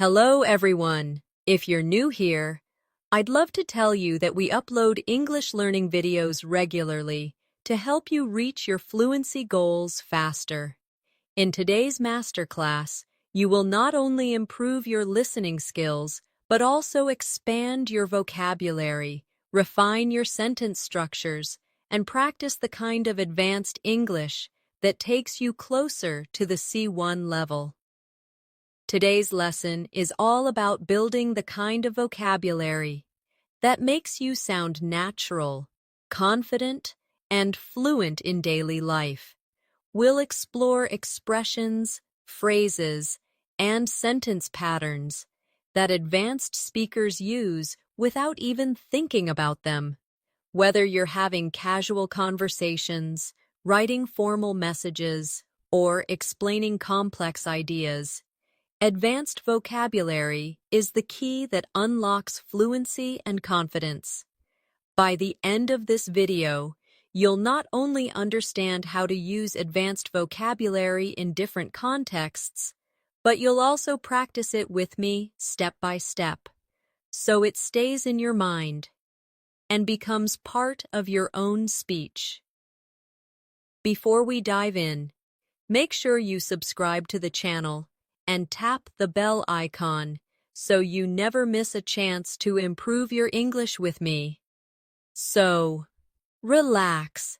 Hello, everyone. If you're new here, I'd love to tell you that we upload English learning videos regularly to help you reach your fluency goals faster. In today's masterclass, you will not only improve your listening skills, but also expand your vocabulary, refine your sentence structures, and practice the kind of advanced English that takes you closer to the C1 level. Today's lesson is all about building the kind of vocabulary that makes you sound natural, confident, and fluent in daily life. We'll explore expressions, phrases, and sentence patterns that advanced speakers use without even thinking about them. Whether you're having casual conversations, writing formal messages, or explaining complex ideas, advanced vocabulary is the key that unlocks fluency and confidence. By the end of this video, you'll not only understand how to use advanced vocabulary in different contexts, but you'll also practice it with me step by step, so it stays in your mind and becomes part of your own speech. Before we dive in, make sure you subscribe to the channel and tap the bell icon so you never miss a chance to improve your English with me. So, relax,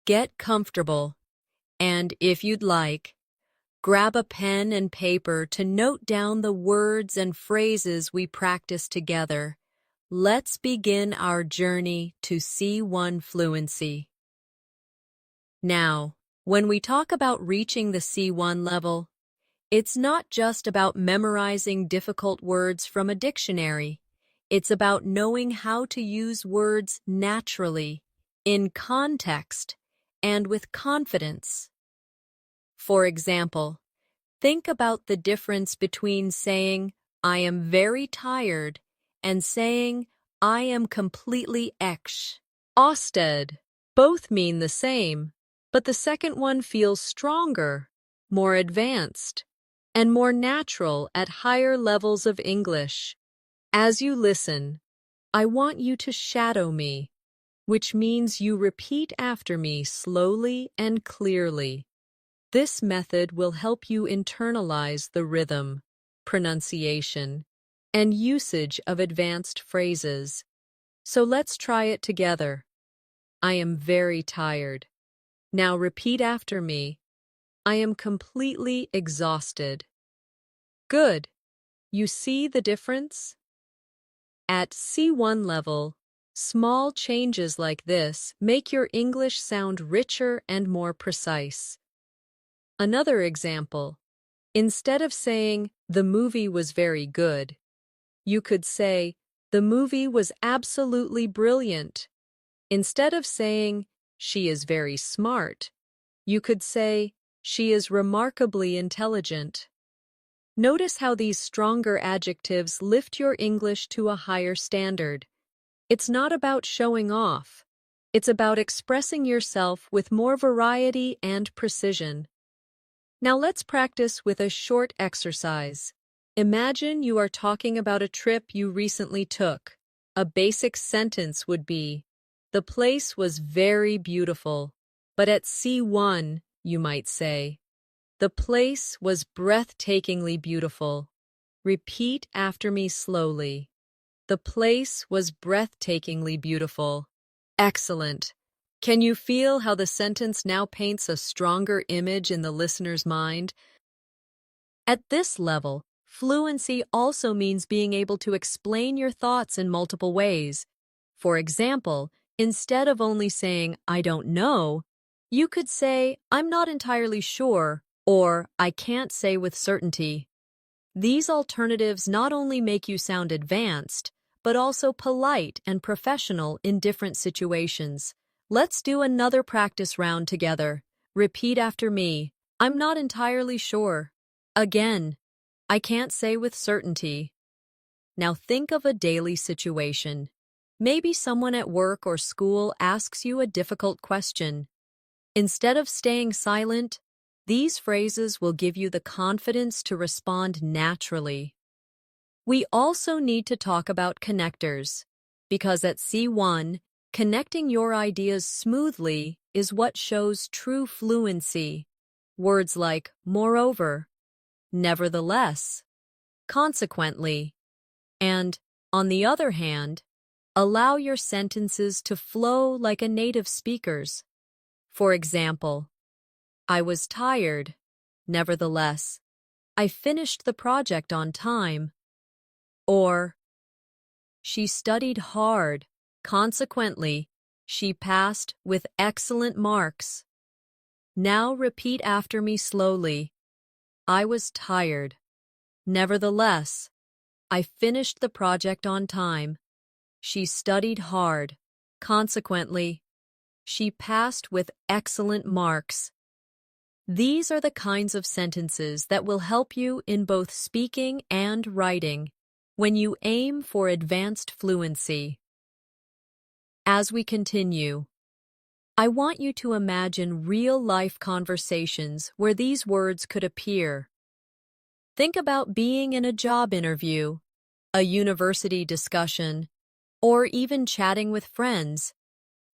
get comfortable, and if you'd like, grab a pen and paper to note down the words and phrases we practice together. Let's begin our journey to C1 fluency. Now, when we talk about reaching the C1 level, it's not just about memorizing difficult words from a dictionary. It's about knowing how to use words naturally, in context, and with confidence. For example, think about the difference between saying, "I am very tired," and saying, "I am completely exhausted." Both mean the same, but the second one feels stronger, more advanced, and more natural at higher levels of English. As you listen, I want you to shadow me, which means you repeat after me slowly and clearly. This method will help you internalize the rhythm, pronunciation, and usage of advanced phrases. So let's try it together. I am very tired. Now repeat after me. I am completely exhausted. Good. You see the difference? At C1 level, small changes like this make your English sound richer and more precise. Another example, instead of saying, "The movie was very good," you could say, "The movie was absolutely brilliant." Instead of saying, "She is very smart," you could say, "She is remarkably intelligent." Notice how these stronger adjectives lift your English to a higher standard. It's not about showing off. It's about expressing yourself with more variety and precision. Now let's practice with a short exercise. Imagine you are talking about a trip you recently took. A basic sentence would be, "The place was very beautiful." But at C1, you might say, "The place was breathtakingly beautiful." Repeat after me slowly. The place was breathtakingly beautiful. Excellent. Can you feel how the sentence now paints a stronger image in the listener's mind? At this level, fluency also means being able to explain your thoughts in multiple ways. For example, instead of only saying, "I don't know," you could say, "I'm not entirely sure," or "I can't say with certainty." These alternatives not only make you sound advanced, but also polite and professional in different situations. Let's do another practice round together. Repeat after me. I'm not entirely sure. Again, I can't say with certainty. Now think of a daily situation. Maybe someone at work or school asks you a difficult question. Instead of staying silent, these phrases will give you the confidence to respond naturally. We also need to talk about connectors, because at C1, connecting your ideas smoothly is what shows true fluency. Words like moreover, nevertheless, consequently, and, on the other hand, allow your sentences to flow like a native speaker's. For example, I was tired, nevertheless, I finished the project on time. Or, she studied hard, consequently, she passed with excellent marks. Now repeat after me slowly. I was tired. Nevertheless, I finished the project on time. She studied hard. Consequently, she passed with excellent marks. These are the kinds of sentences that will help you in both speaking and writing when you aim for advanced fluency. As we continue, I want you to imagine real-life conversations where these words could appear. Think about being in a job interview, a university discussion, or even chatting with friends.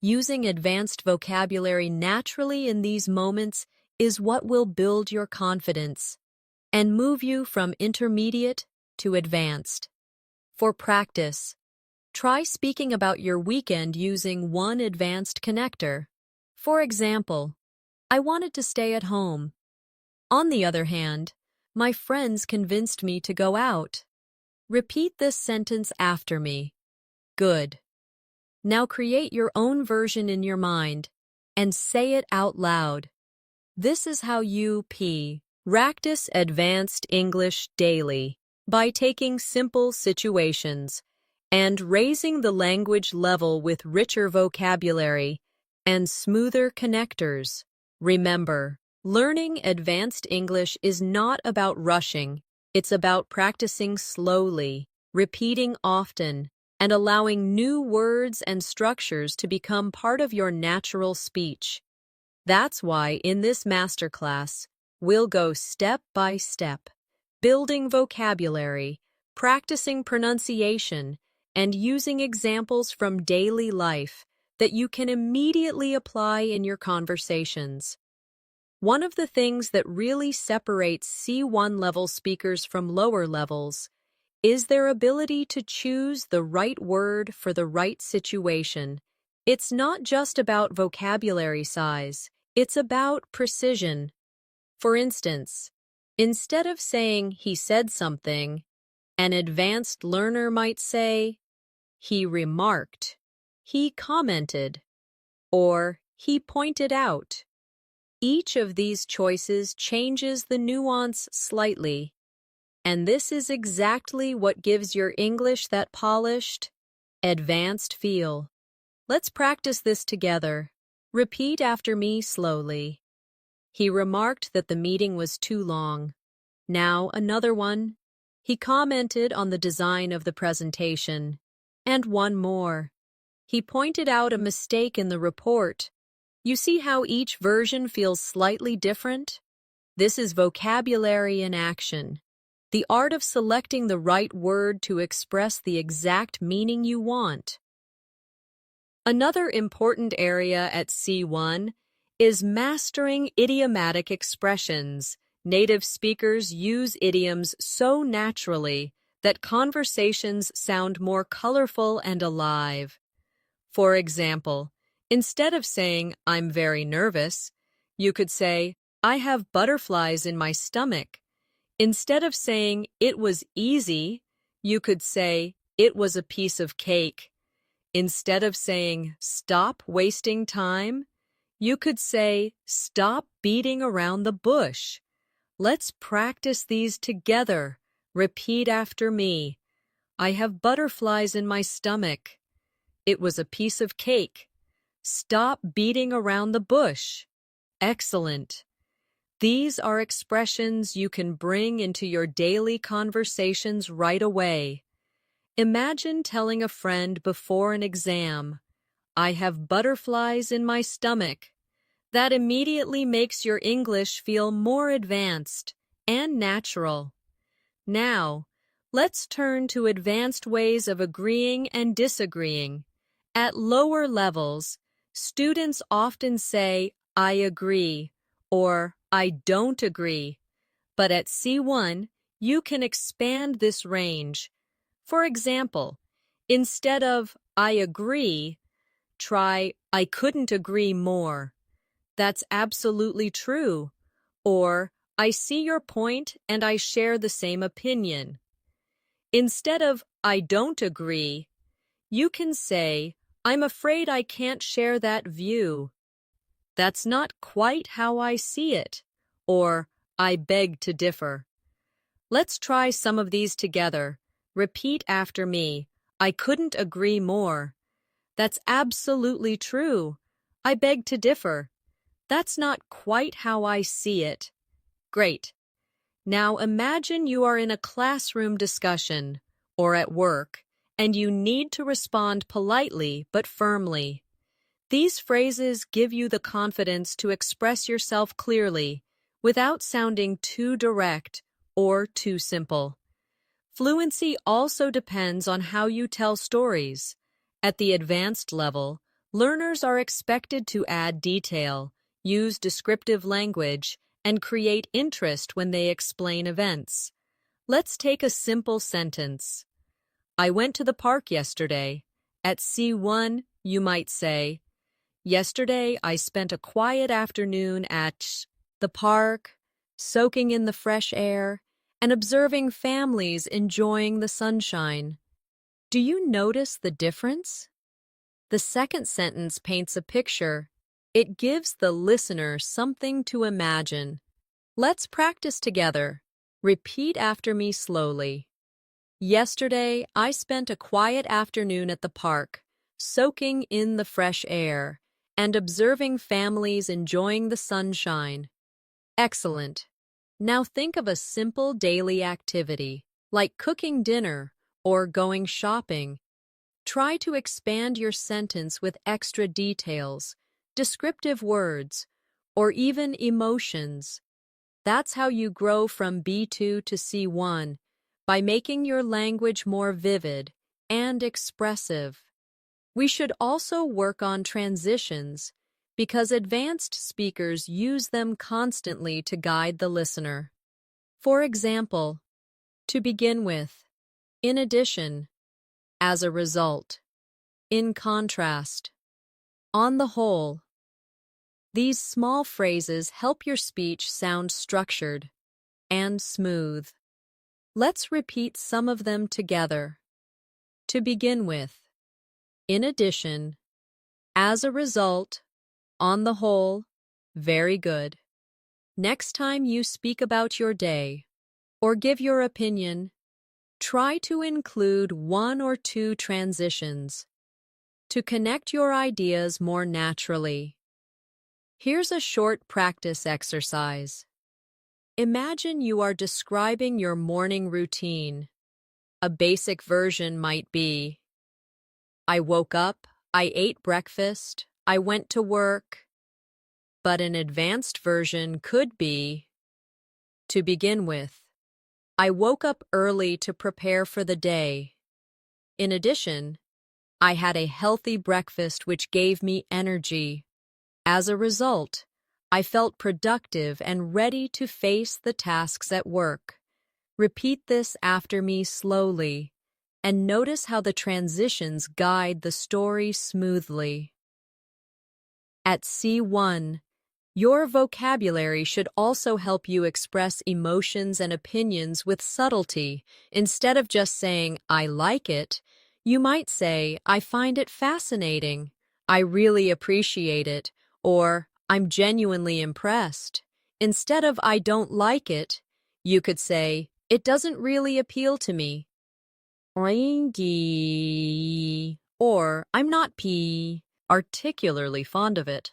Using advanced vocabulary naturally in these moments is what will build your confidence and move you from intermediate to advanced. For practice, try speaking about your weekend using one advanced connector. For example, I wanted to stay at home. On the other hand, my friends convinced me to go out. Repeat this sentence after me. Good. Now create your own version in your mind and say it out loud. This is how you practice advanced English daily by taking simple situations and raising the language level with richer vocabulary and smoother connectors. Remember, learning advanced English is not about rushing. It's about practicing slowly, repeating often, and allowing new words and structures to become part of your natural speech. That's why in this masterclass, we'll go step by step, building vocabulary, practicing pronunciation, and using examples from daily life that you can immediately apply in your conversations. One of the things that really separates C1 level speakers from lower levels is their ability to choose the right word for the right situation. It's not just about vocabulary size, it's about precision. For instance, instead of saying he said something, an advanced learner might say, he remarked, he commented, or he pointed out. Each of these choices changes the nuance slightly, and this is exactly what gives your English that polished, advanced feel. Let's practice this together. Repeat after me slowly. He remarked that the meeting was too long. Now another one. He commented on the design of the presentation. And one more. He pointed out a mistake in the report. You see how each version feels slightly different? This is vocabulary in action. The art of selecting the right word to express the exact meaning you want. Another important area at C1 is mastering idiomatic expressions. Native speakers use idioms so naturally that conversations sound more colorful and alive. For example, instead of saying, I'm very nervous, you could say, I have butterflies in my stomach. Instead of saying, it was easy, you could say, it was a piece of cake. Instead of saying, stop wasting time, you could say, stop beating around the bush. Let's practice these together. Repeat after me. I have butterflies in my stomach. It was a piece of cake. Stop beating around the bush. Excellent. These are expressions you can bring into your daily conversations right away. Imagine telling a friend before an exam, I have butterflies in my stomach. That immediately makes your English feel more advanced and natural. Now, Let's turn to advanced ways of agreeing and disagreeing. At lower levels, students often say, I agree, or I don't agree. But at C1, you can expand this range. For example, instead of I agree, try I couldn't agree more. That's absolutely true. Or I see your point and I share the same opinion. Instead of I don't agree, you can say I'm afraid I can't share that view. That's not quite how I see it. Or I beg to differ. Let's try some of these together. Repeat after me. I couldn't agree more. That's absolutely true. I beg to differ. That's not quite how I see it. Great. Now imagine you are in a classroom discussion or at work, and you need to respond politely but firmly. These phrases give you the confidence to express yourself clearly without sounding too direct or too simple. Fluency also depends on how you tell stories. At the advanced level, learners are expected to add detail, use descriptive language, and create interest when they explain events. Let's take a simple sentence. I went to the park yesterday. At C1, you might say, yesterday I spent a quiet afternoon at the park, soaking in the fresh air, and observing families enjoying the sunshine. Do you notice the difference? The second sentence paints a picture. It gives the listener something to imagine. Let's practice together. Repeat after me slowly. Yesterday, I spent a quiet afternoon at the park, soaking in the fresh air and observing families enjoying the sunshine. Excellent. Now think of a simple daily activity, like cooking dinner or going shopping. Try to expand your sentence with extra details, descriptive words, or even emotions. That's how you grow from B2 to C1, by making your language more vivid and expressive. We should also work on transitions, because advanced speakers use them constantly to guide the listener. For example, to begin with, in addition, as a result, in contrast, on the whole. These small phrases help your speech sound structured and smooth. Let's repeat some of them together. To begin with, in addition, as a result, on the whole, very good. Next time you speak about your day or give your opinion, try to include one or two transitions to connect your ideas more naturally. Here's a short practice exercise. Imagine you are describing your morning routine. A basic version might be, I woke up, I ate breakfast, I went to work. But an advanced version could be, to begin with, I woke up early to prepare for the day. In addition, I had a healthy breakfast which gave me energy. As a result, I felt productive and ready to face the tasks at work. Repeat this after me slowly, and notice how the transitions guide the story smoothly. At C1, your vocabulary should also help you express emotions and opinions with subtlety. Instead of just saying, I like it, you might say, I find it fascinating, I really appreciate it, or I'm genuinely impressed. Instead of I don't like it, you could say, it doesn't really appeal to me. Or I'm not particularly fond of it.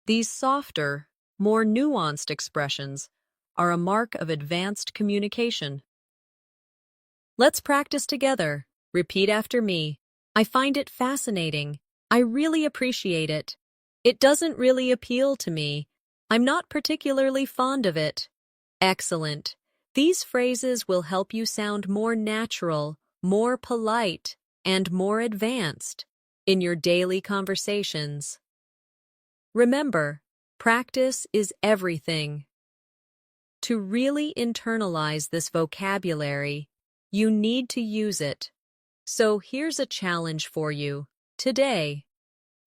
These softer, more nuanced expressions are a mark of advanced communication. Let's practice together. Repeat after me. I find it fascinating. I really appreciate it. It doesn't really appeal to me. I'm not particularly fond of it. Excellent. These phrases will help you sound more natural, more polite, and more advanced in your daily conversations. Remember, practice is everything. To really internalize this vocabulary, you need to use it. So here's a challenge for you. Today,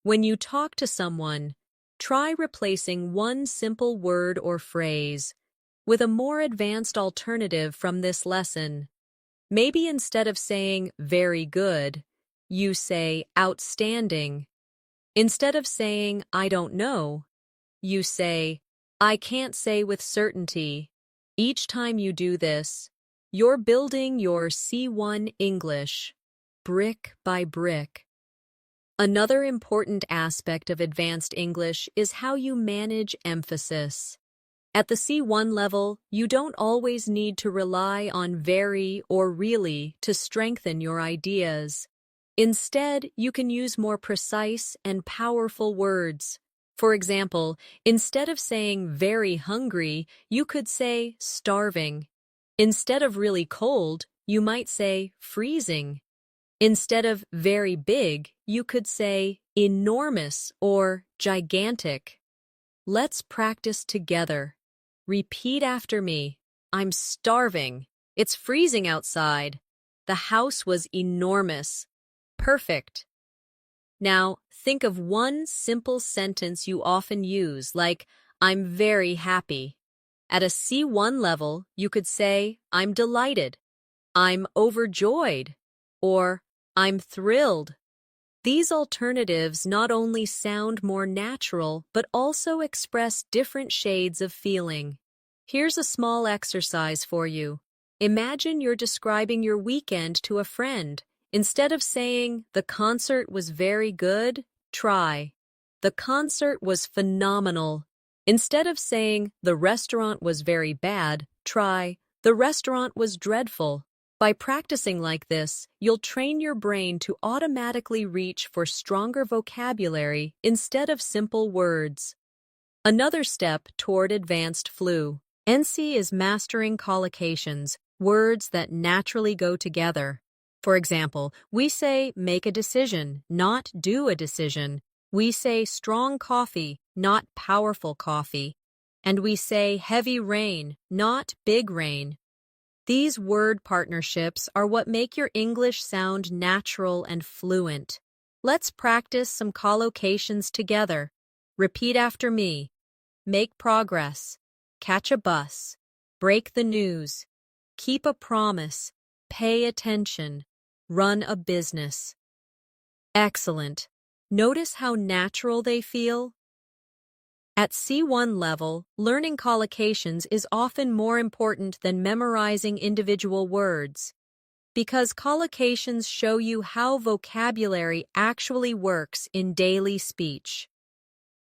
when you talk to someone, try replacing one simple word or phrase with a more advanced alternative from this lesson. Maybe instead of saying very good, you say outstanding. Instead of saying I don't know, you say I can't say with certainty. Each time you do this, you're building your C1 English, brick by brick. Another important aspect of advanced English is how you manage emphasis. At the C1 level, you don't always need to rely on very or really to strengthen your ideas. Instead, you can use more precise and powerful words. For example, instead of saying very hungry, you could say starving. Instead of really cold, you might say freezing. Instead of very big, you could say enormous or gigantic. Let's practice together. Repeat after me. I'm starving. It's freezing outside. The house was enormous. Perfect. Now, think of one simple sentence you often use, like, I'm very happy. At a C1 level, you could say, I'm delighted, I'm overjoyed, or I'm thrilled. These alternatives not only sound more natural, but also express different shades of feeling. Here's a small exercise for you. Imagine you're describing your weekend to a friend. Instead of saying, the concert was very good, try, the concert was phenomenal. Instead of saying, the restaurant was very bad, try, the restaurant was dreadful. By practicing like this, you'll train your brain to automatically reach for stronger vocabulary instead of simple words. Another step toward advanced fluency is mastering collocations, words that naturally go together. For example, we say make a decision, not do a decision. We say strong coffee, not powerful coffee. And we say heavy rain, not big rain. These word partnerships are what make your English sound natural and fluent. Let's practice some collocations together. Repeat after me. Make progress. Catch a bus. Break the news. Keep a promise. Pay attention. Run a business. Excellent. Notice how natural they feel? At C1 level, learning collocations is often more important than memorizing individual words, because collocations show you how vocabulary actually works in daily speech.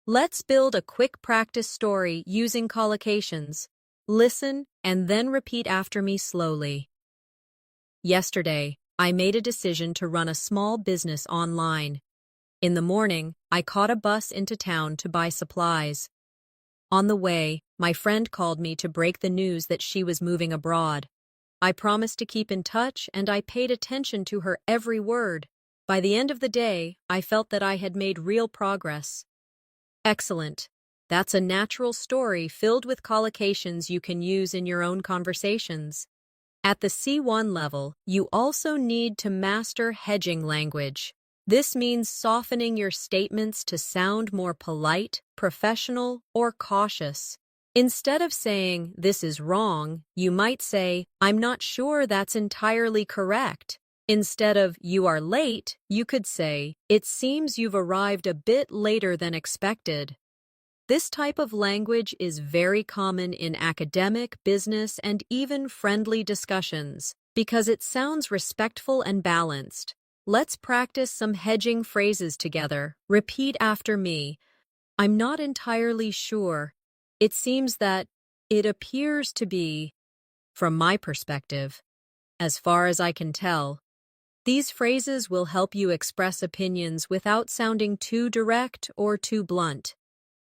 Let's build a quick practice story using collocations. Listen and then repeat after me slowly. Yesterday, I made a decision to run a small business online. In the morning, I caught a bus into town to buy supplies. On the way, my friend called me to break the news that she was moving abroad. I promised to keep in touch, and I paid attention to her every word. By the end of the day, I felt that I had made real progress. Excellent. That's a natural story filled with collocations you can use in your own conversations. At the C1 level, you also need to master hedging language. This means softening your statements to sound more polite, professional, or cautious. Instead of saying, this is wrong, you might say, I'm not sure that's entirely correct. Instead of, you are late, you could say, it seems you've arrived a bit later than expected. This type of language is very common in academic, business, and even friendly discussions because it sounds respectful and balanced. Let's practice some hedging phrases together. Repeat after me. I'm not entirely sure. It seems that it appears to be, from my perspective, as far as I can tell. These phrases will help you express opinions without sounding too direct or too blunt.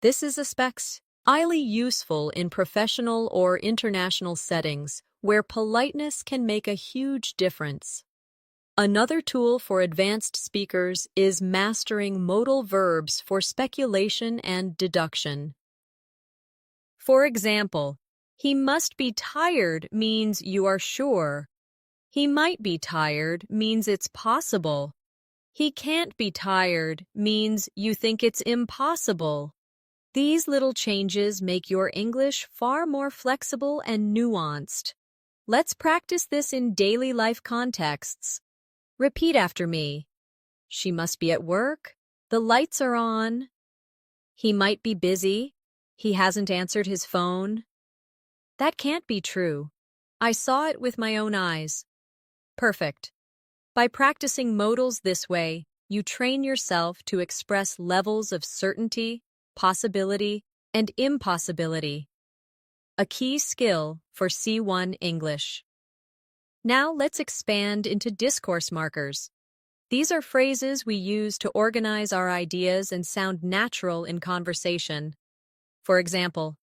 This is especially useful in professional or international settings where politeness can make a huge difference. Another tool for advanced speakers is mastering modal verbs for speculation and deduction. For example, he must be tired means you are sure. He might be tired means it's possible. He can't be tired means you think it's impossible. These little changes make your English far more flexible and nuanced. Let's practice this in daily life contexts. Repeat after me. She must be at work. The lights are on. He might be busy. He hasn't answered his phone. That can't be true. I saw it with my own eyes. Perfect. By practicing modals this way, you train yourself to express levels of certainty, possibility, and impossibility. A key skill for C1 English. Now let's expand into discourse markers. These are phrases we use to organize our ideas and sound natural in conversation. For example,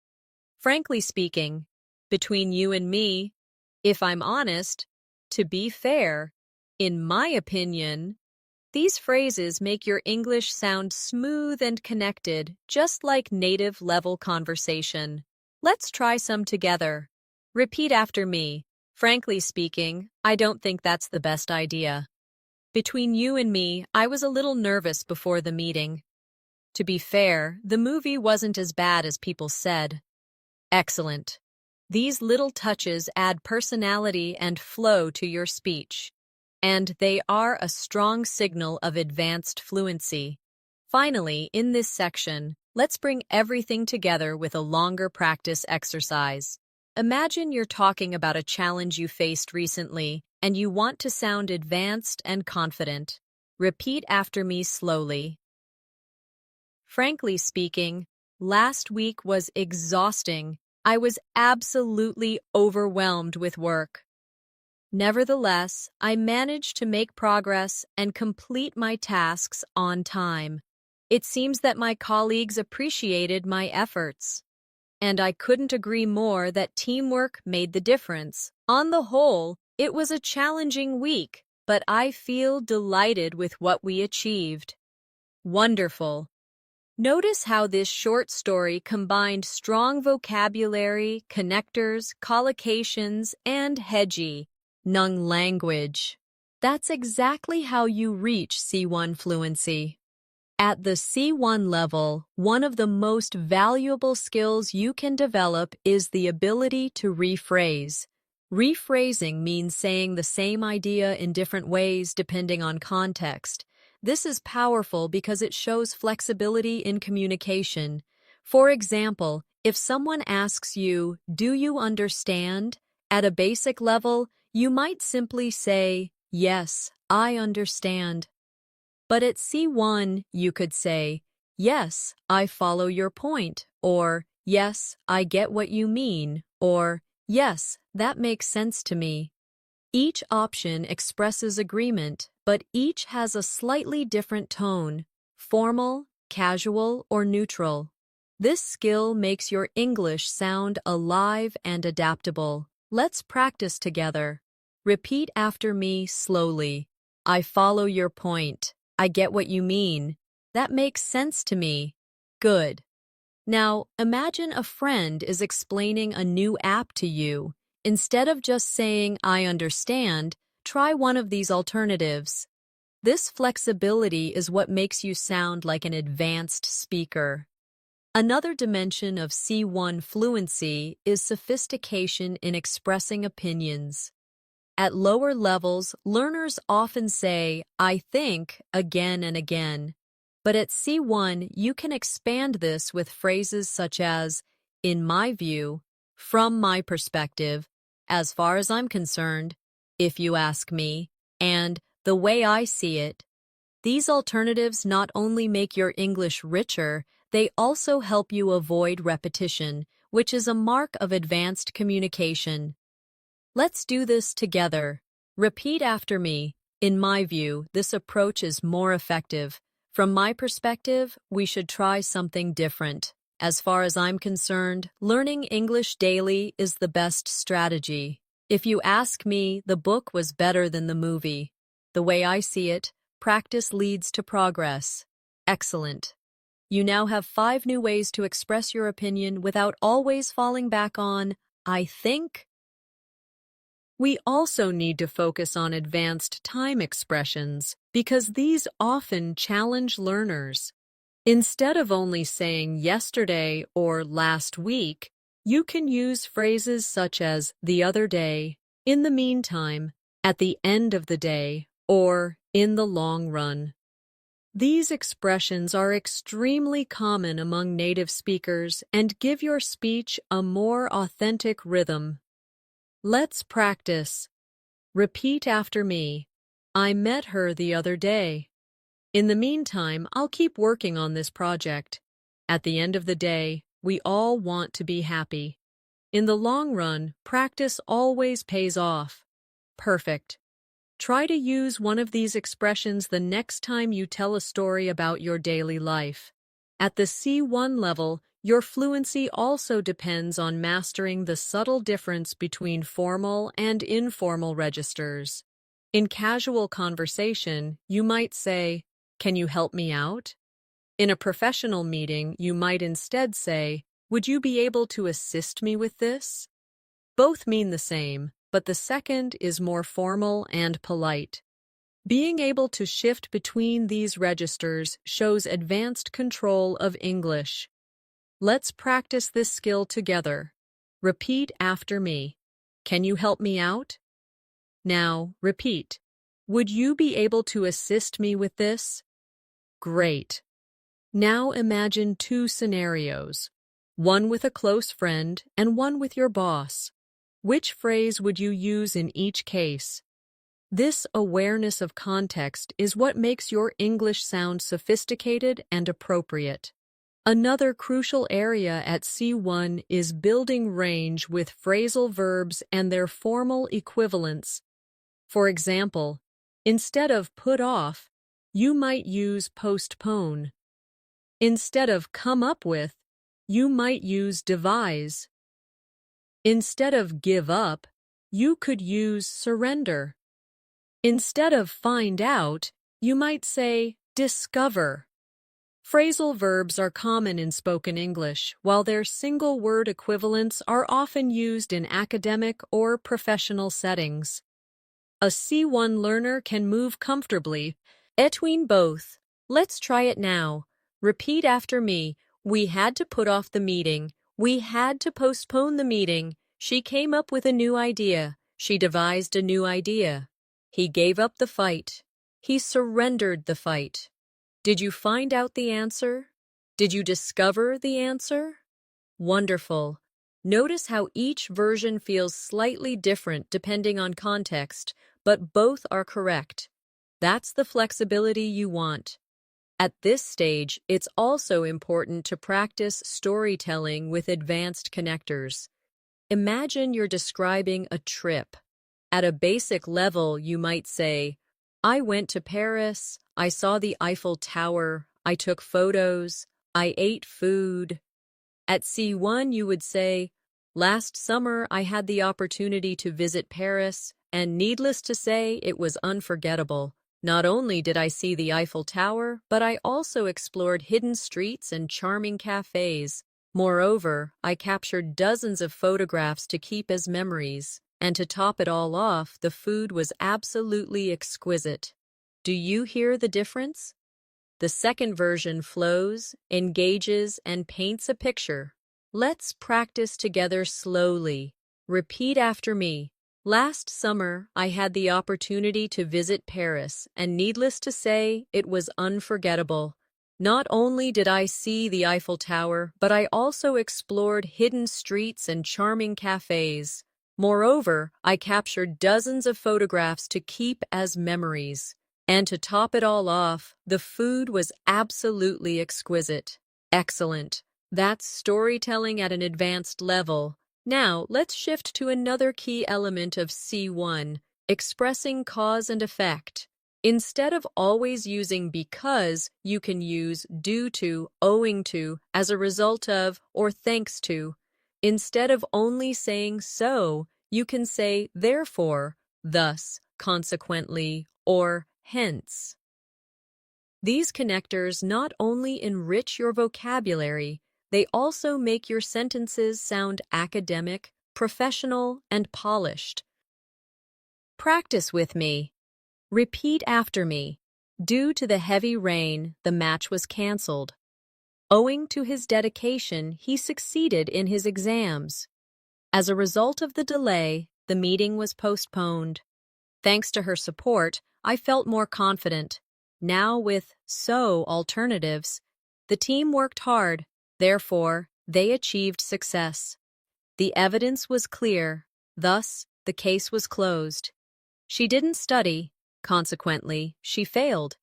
frankly speaking, between you and me, if I'm honest, to be fair, in my opinion. These phrases make your English sound smooth and connected, just like native-level conversation. Let's try some together. Repeat after me. Frankly speaking, I don't think that's the best idea. Between you and me, I was a little nervous before the meeting. To be fair, the movie wasn't as bad as people said. Excellent. These little touches add personality and flow to your speech, and they are a strong signal of advanced fluency. Finally, in this section, let's bring everything together with a longer practice exercise. Imagine you're talking about a challenge you faced recently, and you want to sound advanced and confident. Repeat after me slowly. Frankly speaking, last week was exhausting. I was absolutely overwhelmed with work. Nevertheless, I managed to make progress and complete my tasks on time. It seems that my colleagues appreciated my efforts. And I couldn't agree more that teamwork made the difference. On the whole, it was a challenging week, but I feel delighted with what we achieved. Wonderful. Notice how this short story combined strong vocabulary, connectors, collocations, and hedging language. That's exactly how you reach C1 fluency. At the C1 level, one of the most valuable skills you can develop is the ability to rephrase. Rephrasing means saying the same idea in different ways depending on context. This is powerful because it shows flexibility in communication. For example, if someone asks you, "Do you understand?" At a basic level, you might simply say, "Yes, I understand." But at C1, you could say, "Yes, I follow your point," or "Yes, I get what you mean," or "Yes, that makes sense to me." Each option expresses agreement, but each has a slightly different tone, formal, casual, or neutral. This skill makes your English sound alive and adaptable. Let's practice together. Repeat after me slowly. I follow your point. I get what you mean. That makes sense to me. Good. Now, imagine a friend is explaining a new app to you. Instead of just saying, "I understand," try one of these alternatives. This flexibility is what makes you sound like an advanced speaker. Another dimension of C1 fluency is sophistication in expressing opinions. At lower levels, learners often say, "I think," again and again. But at C1, you can expand this with phrases such as, "In my view," "From my perspective," "As far as I'm concerned," "If you ask me," and "The way I see it." These alternatives not only make your English richer, they also help you avoid repetition, which is a mark of advanced communication. Let's do this together. Repeat after me. In my view, this approach is more effective. From my perspective, we should try something different. As far as I'm concerned, learning English daily is the best strategy. If you ask me, the book was better than the movie. The way I see it, practice leads to progress. Excellent. You now have 5 new ways to express your opinion without always falling back on, I think. We also need to focus on advanced time expressions because these often challenge learners. Instead of only saying yesterday or last week, you can use phrases such as the other day, in the meantime, at the end of the day, or in the long run. These expressions are extremely common among native speakers and give your speech a more authentic rhythm. Let's practice. Repeat after me. I met her the other day. In the meantime, I'll keep working on this project. At the end of the day, we all want to be happy. In the long run, practice always pays off. Perfect. Try to use one of these expressions the next time you tell a story about your daily life. At the C1 level, your fluency also depends on mastering the subtle difference between formal and informal registers. In casual conversation, you might say, "Can you help me out?" In a professional meeting, you might instead say, "Would you be able to assist me with this?" Both mean the same, but the second is more formal and polite. Being able to shift between these registers shows advanced control of English. Let's practice this skill together. Repeat after me. Can you help me out? Now, repeat. Would you be able to assist me with this? Great. Now imagine 2 scenarios, one with a close friend and one with your boss. Which phrase would you use in each case? This awareness of context is what makes your English sound sophisticated and appropriate. Another crucial area at C1 is building range with phrasal verbs and their formal equivalents. For example, instead of put off, you might use postpone. Instead of come up with, you might use devise. Instead of give up, you could use surrender. Instead of find out, you might say discover. Phrasal verbs are common in spoken English, while their single-word equivalents are often used in academic or professional settings. A C1 learner can move comfortably between both. Let's try it now. Repeat after me. We had to put off the meeting. We had to postpone the meeting. She came up with a new idea. She devised a new idea. He gave up the fight. He surrendered the fight. Did you find out the answer? Did you discover the answer? Wonderful. Notice how each version feels slightly different depending on context, but both are correct. That's the flexibility you want. At this stage, it's also important to practice storytelling with advanced connectors. Imagine you're describing a trip. At a basic level, you might say, I went to Paris, I saw the Eiffel Tower, I took photos, I ate food. At C1, you would say, last summer I had the opportunity to visit Paris, and needless to say, it was unforgettable. Not only did I see the Eiffel Tower, but I also explored hidden streets and charming cafes. Moreover, I captured dozens of photographs to keep as memories. And to top it all off, the food was absolutely exquisite. Do you hear the difference? The second version flows, engages, and paints a picture. Let's practice together slowly. Repeat after me. Last summer, I had the opportunity to visit Paris, and needless to say, it was unforgettable. Not only did I see the Eiffel Tower, but I also explored hidden streets and charming cafes. Moreover, I captured dozens of photographs to keep as memories. And to top it all off, the food was absolutely exquisite. Excellent. That's storytelling at an advanced level. Now, let's shift to another key element of C1, expressing cause and effect. Instead of always using because, you can use due to, owing to, as a result of, or thanks to. Instead of only saying so, You can say therefore, thus, consequently, or hence. These connectors not only enrich your vocabulary, they also make your sentences sound academic, professional, and polished. Practice with me. Repeat after me. Due to the heavy rain, the match was canceled. Owing to his dedication, he succeeded in his exams. As a result of the delay, the meeting was postponed. Thanks to her support, I felt more confident. Now with so alternatives, the team worked hard, therefore, they achieved success. The evidence was clear, thus, the case was closed. She didn't study, consequently, she failed.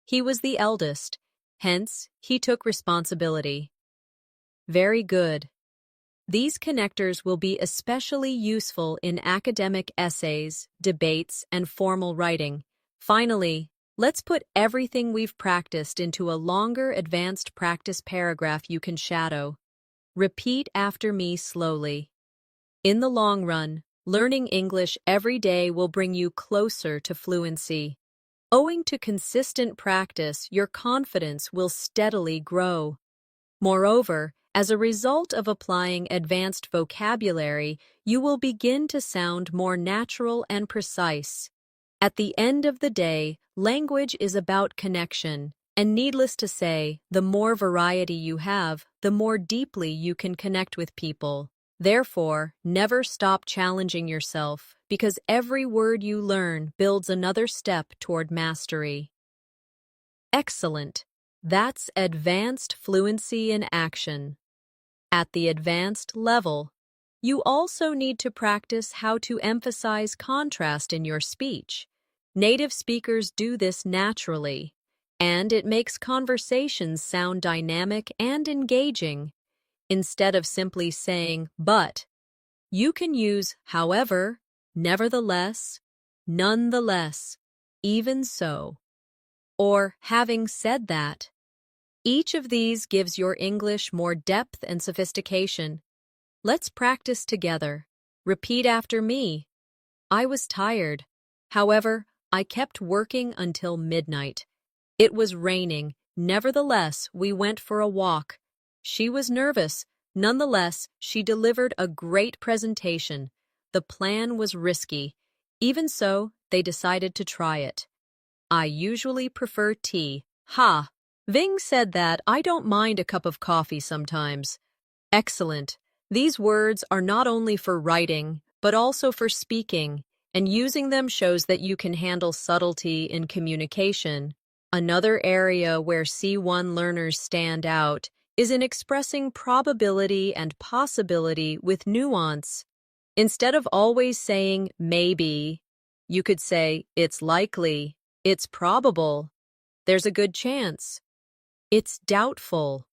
He was the eldest, hence, he took responsibility. Very good. These connectors will be especially useful in academic essays, debates, and formal writing. Finally, let's put everything we've practiced into a longer advanced practice paragraph you can shadow. Repeat after me slowly. In the long run, learning English every day will bring you closer to fluency. Owing to consistent practice, your confidence will steadily grow. Moreover, as a result of applying advanced vocabulary, you will begin to sound more natural and precise. At the end of the day, language is about connection, and needless to say, the more variety you have, the more deeply you can connect with people. Therefore, never stop challenging yourself, because every word you learn builds another step toward mastery. Excellent! That's advanced fluency in action. At the advanced level, you also need to practice how to emphasize contrast in your speech. Native speakers do this naturally, and it makes conversations sound dynamic and engaging. Instead of simply saying, but, you can use however, nevertheless, nonetheless, even so, or having said that. Each of these gives your English more depth and sophistication. Let's practice together. Repeat after me. I was tired. However, I kept working until midnight. It was raining. Nevertheless, we went for a walk. She was nervous. Nonetheless, she delivered a great presentation. The plan was risky. Even so, they decided to try it. I usually prefer tea. Ha! Ving said that I don't mind a cup of coffee sometimes. Excellent. These words are not only for writing, but also for speaking, and using them shows that you can handle subtlety in communication. Another area where C1 learners stand out is in expressing probability and possibility with nuance. Instead of always saying maybe, you could say it's likely, it's probable, there's a good chance, it's doubtful,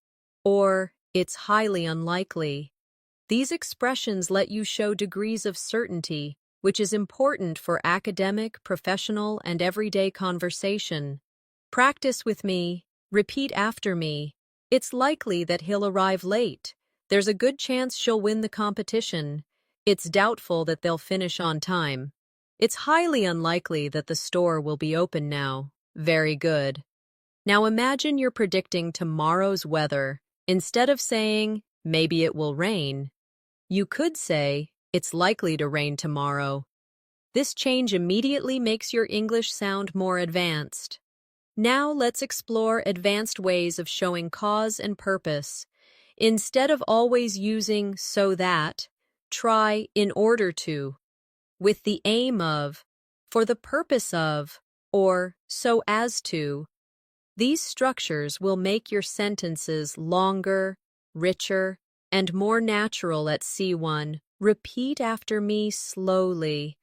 or it's highly unlikely. These expressions let you show degrees of certainty, which is important for academic, professional, and everyday conversation. Practice with me. Repeat after me. It's likely that he'll arrive late. There's a good chance she'll win the competition. It's doubtful that they'll finish on time. It's highly unlikely that the store will be open now. Very good. Now imagine you're predicting tomorrow's weather. Instead of saying, maybe it will rain, you could say, it's likely to rain tomorrow. This change immediately makes your English sound more advanced. Now let's explore advanced ways of showing cause and purpose. Instead of always using so that, try in order to, with the aim of, for the purpose of, or so as to. These structures will make your sentences longer, richer, and more natural at C1. Repeat after me slowly.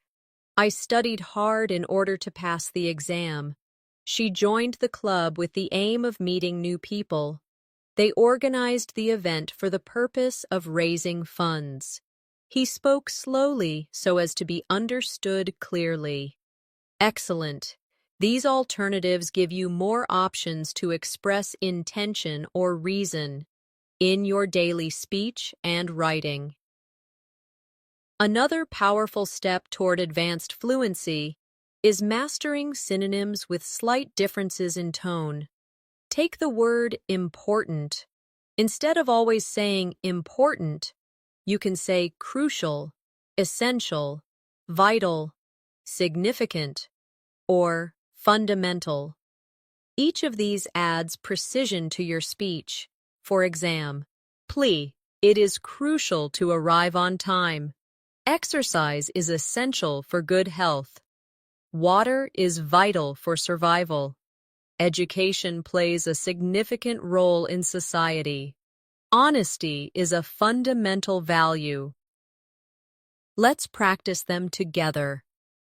I studied hard in order to pass the exam. She joined the club with the aim of meeting new people. They organized the event for the purpose of raising funds. He spoke slowly so as to be understood clearly. Excellent. These alternatives give you more options to express intention or reason in your daily speech and writing. Another powerful step toward advanced fluency is mastering synonyms with slight differences in tone. Take the word important. Instead of always saying important, you can say crucial, essential, vital, significant, or fundamental. Each of these adds precision to your speech. For example, plea, it is crucial to arrive on time. Exercise is essential for good health. Water is vital for survival. Education plays a significant role in society. Honesty is a fundamental value. Let's practice them together.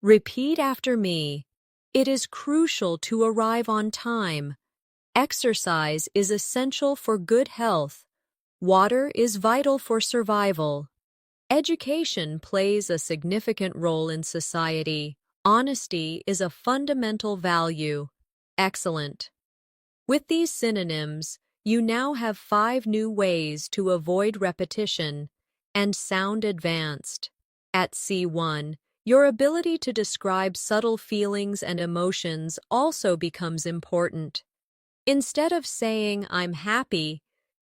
Repeat after me. It is crucial to arrive on time. Exercise is essential for good health. Water is vital for survival. Education plays a significant role in society. Honesty is a fundamental value. Excellent. With these synonyms, you now have 5 new ways to avoid repetition and sound advanced. At C1, your ability to describe subtle feelings and emotions also becomes important. Instead of saying, I'm happy,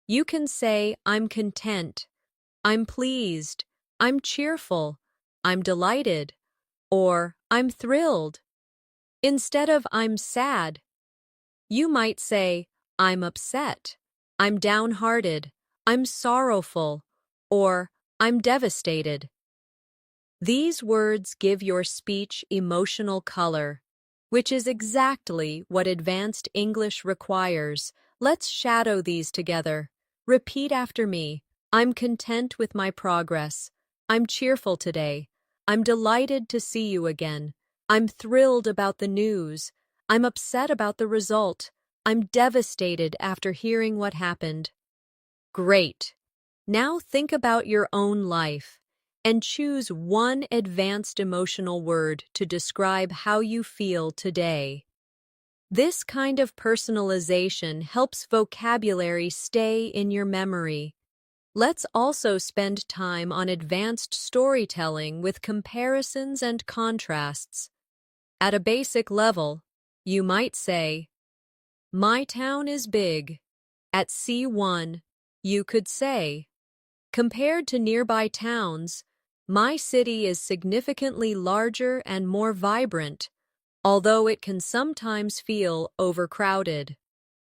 you can say, I'm content, I'm pleased, I'm cheerful, I'm delighted, or I'm thrilled. Instead of I'm sad, you might say, I'm upset, I'm downhearted, I'm sorrowful, or I'm devastated. These words give your speech emotional color, which is exactly what advanced English requires. Let's shadow these together. Repeat after me. I'm content with my progress. I'm cheerful today. I'm delighted to see you again. I'm thrilled about the news. I'm upset about the result. I'm devastated after hearing what happened. Great. Now think about your own life and choose one advanced emotional word to describe how you feel today. This kind of personalization helps vocabulary stay in your memory. Let's also spend time on advanced storytelling with comparisons and contrasts. At a basic level, you might say, my town is big. At C1, you could say, compared to nearby towns, my city is significantly larger and more vibrant, although it can sometimes feel overcrowded.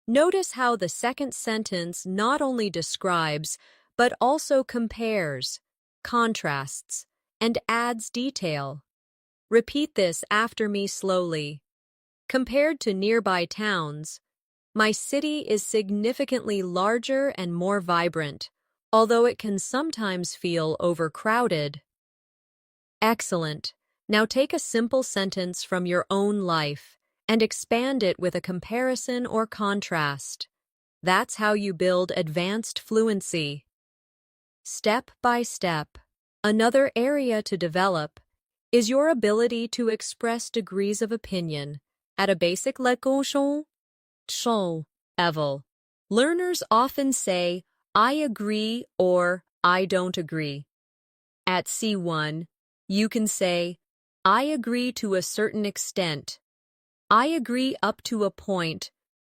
Notice how the second sentence not only describes, but also compares, contrasts, and adds detail. Repeat this after me slowly. Compared to nearby towns, my city is significantly larger and more vibrant, although it can sometimes feel overcrowded. Excellent. Now take a simple sentence from your own life and expand it with a comparison or contrast. That's how you build advanced fluency. Step by step. Another area to develop is your ability to express degrees of opinion at a basic level. Learners often say, I agree or I don't agree. At C1, you can say, I agree to a certain extent. I agree up to a point.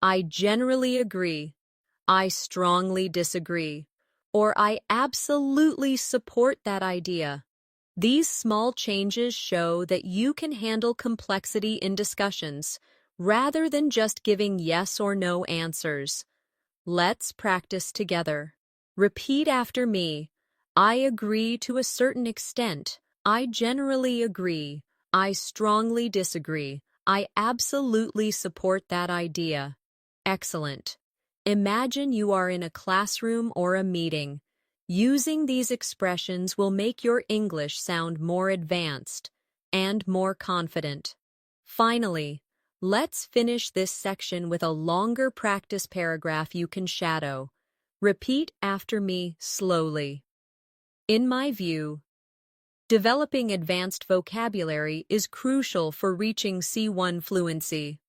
I generally agree. I strongly disagree. Or I absolutely support that idea. These small changes show that you can handle complexity in discussions, rather than just giving yes or no answers. Let's practice together. Repeat after me. I agree to a certain extent. I generally agree. I strongly disagree. I absolutely support that idea. Excellent. Imagine you are in a classroom or a meeting. Using these expressions will make your English sound more advanced and more confident. Finally, let's finish this section with a longer practice paragraph you can shadow. Repeat after me slowly. In my view, developing advanced vocabulary is crucial for reaching C1 fluency.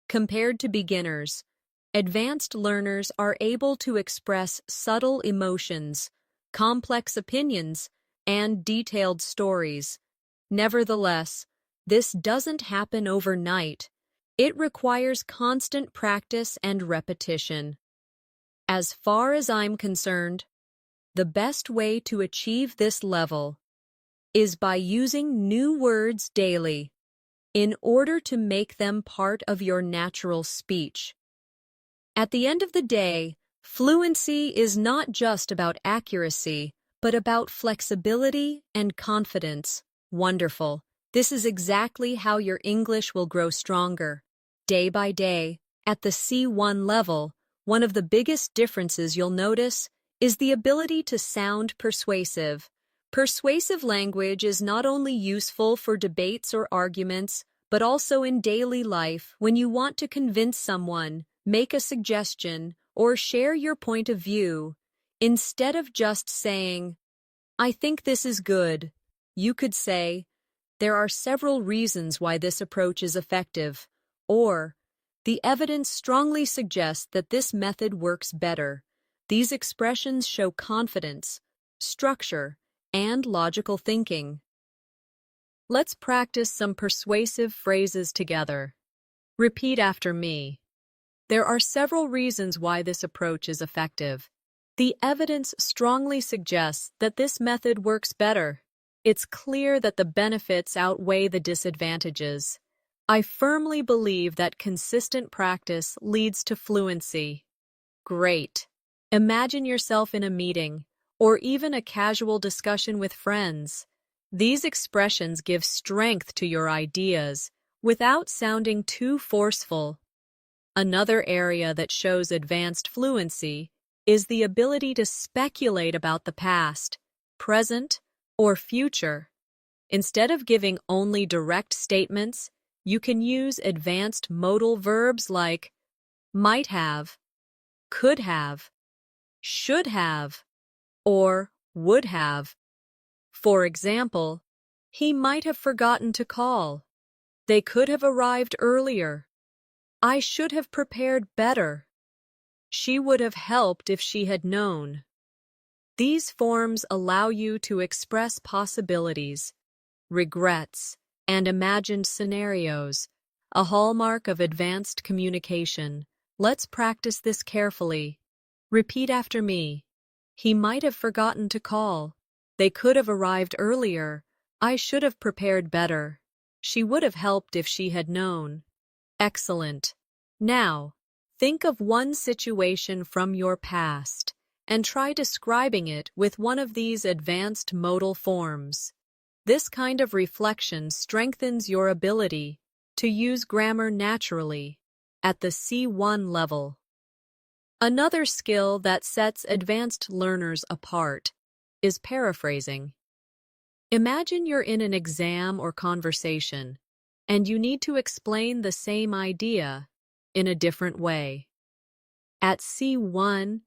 Compared to beginners, advanced learners are able to express subtle emotions, complex opinions, and detailed stories. Nevertheless, this doesn't happen overnight. It requires constant practice and repetition. As far as I'm concerned, the best way to achieve this level is by using new words daily in order to make them part of your natural speech. At the end of the day, fluency is not just about accuracy, but about flexibility and confidence. Wonderful. This is exactly how your English will grow stronger. Day by day, at the C1 level, one of the biggest differences you'll notice is the ability to sound persuasive. Persuasive language is not only useful for debates or arguments, but also in daily life when you want to convince someone, make a suggestion, or share your point of view. Instead of just saying, "I think this is good," you could say, "There are several reasons why this approach is effective," or, "The evidence strongly suggests that this method works better." These expressions show confidence, structure, and logical thinking. Let's practice some persuasive phrases together. Repeat after me. There are several reasons why this approach is effective. The evidence strongly suggests that this method works better. It's clear that the benefits outweigh the disadvantages. I firmly believe that consistent practice leads to fluency. Great. Imagine yourself in a meeting, or even a casual discussion with friends. These expressions give strength to your ideas without sounding too forceful. Another area that shows advanced fluency is the ability to speculate about the past, present, or future. Instead of giving only direct statements, you can use advanced modal verbs like might have, could have, should have, or would have. For example, he might have forgotten to call. They could have arrived earlier. I should have prepared better. She would have helped if she had known. These forms allow you to express possibilities, regrets, and imagined scenarios, a hallmark of advanced communication. Let's practice this carefully. Repeat after me. He might have forgotten to call. They could have arrived earlier. I should have prepared better. She would have helped if she had known. Excellent. Now, think of one situation from your past and try describing it with one of these advanced modal forms. This kind of reflection strengthens your ability to use grammar naturally at the C1 level. Another skill that sets advanced learners apart is paraphrasing. Imagine you're in an exam or conversation, and you need to explain the same idea in a different way. At C1,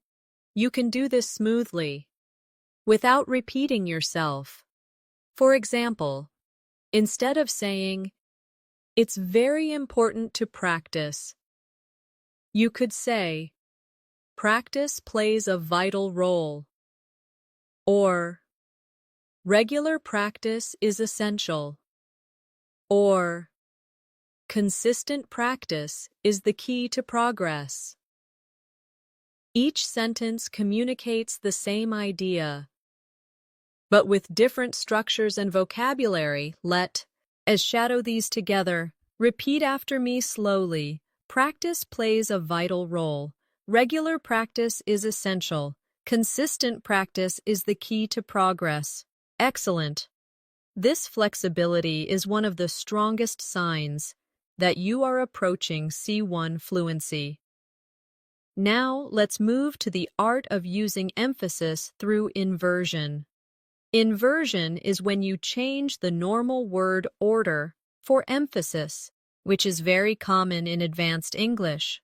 you can do this smoothly, without repeating yourself. For example, instead of saying, "It's very important to practice," you could say, "Practice plays a vital role," or "Regular practice is essential," or "Consistent practice is the key to progress." Each sentence communicates the same idea, but with different structures and vocabulary. Let's shadow these together. Repeat after me slowly. Practice plays a vital role. Regular practice is essential. Consistent practice is the key to progress. Excellent. This flexibility is one of the strongest signs that you are approaching C1 fluency. Now, let's move to the art of using emphasis through inversion. Inversion is when you change the normal word order for emphasis, which is very common in advanced English.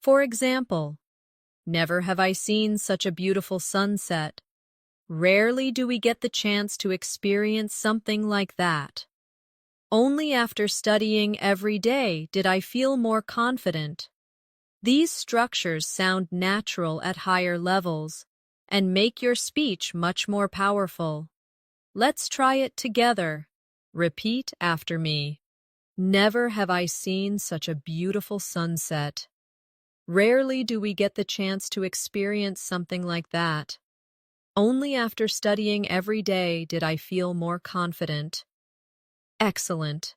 For example, never have I seen such a beautiful sunset. Rarely do we get the chance to experience something like that. Only after studying every day did I feel more confident. These structures sound natural at higher levels and make your speech much more powerful. Let's try it together. Repeat after me. Never have I seen such a beautiful sunset. Rarely do we get the chance to experience something like that. Only after studying every day did I feel more confident. Excellent.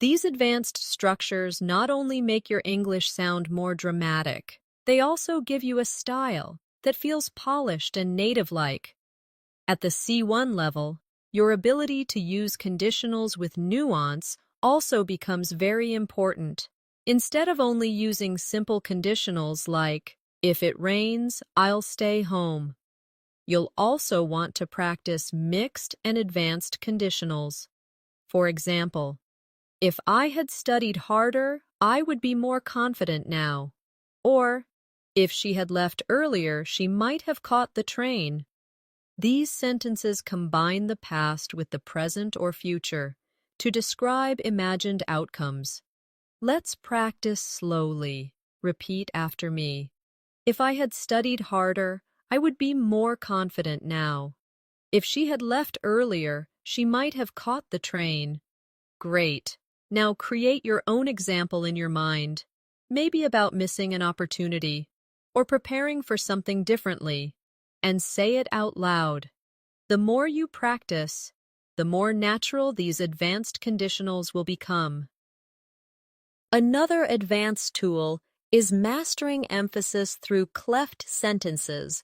These advanced structures not only make your English sound more dramatic, they also give you a style that feels polished and native-like. At the C1 level, your ability to use conditionals with nuance also becomes very important. Instead of only using simple conditionals like, if it rains, I'll stay home, you'll also want to practice mixed and advanced conditionals. For example, if I had studied harder, I would be more confident now. Or, if she had left earlier, she might have caught the train. These sentences combine the past with the present or future to describe imagined outcomes. Let's practice slowly. Repeat after me. If I had studied harder, I would be more confident now. If she had left earlier, she might have caught the train. Great. Now create your own example in your mind, maybe about missing an opportunity or preparing for something differently, and say it out loud. The more you practice, the more natural these advanced conditionals will become. Another advanced tool is mastering emphasis through cleft sentences.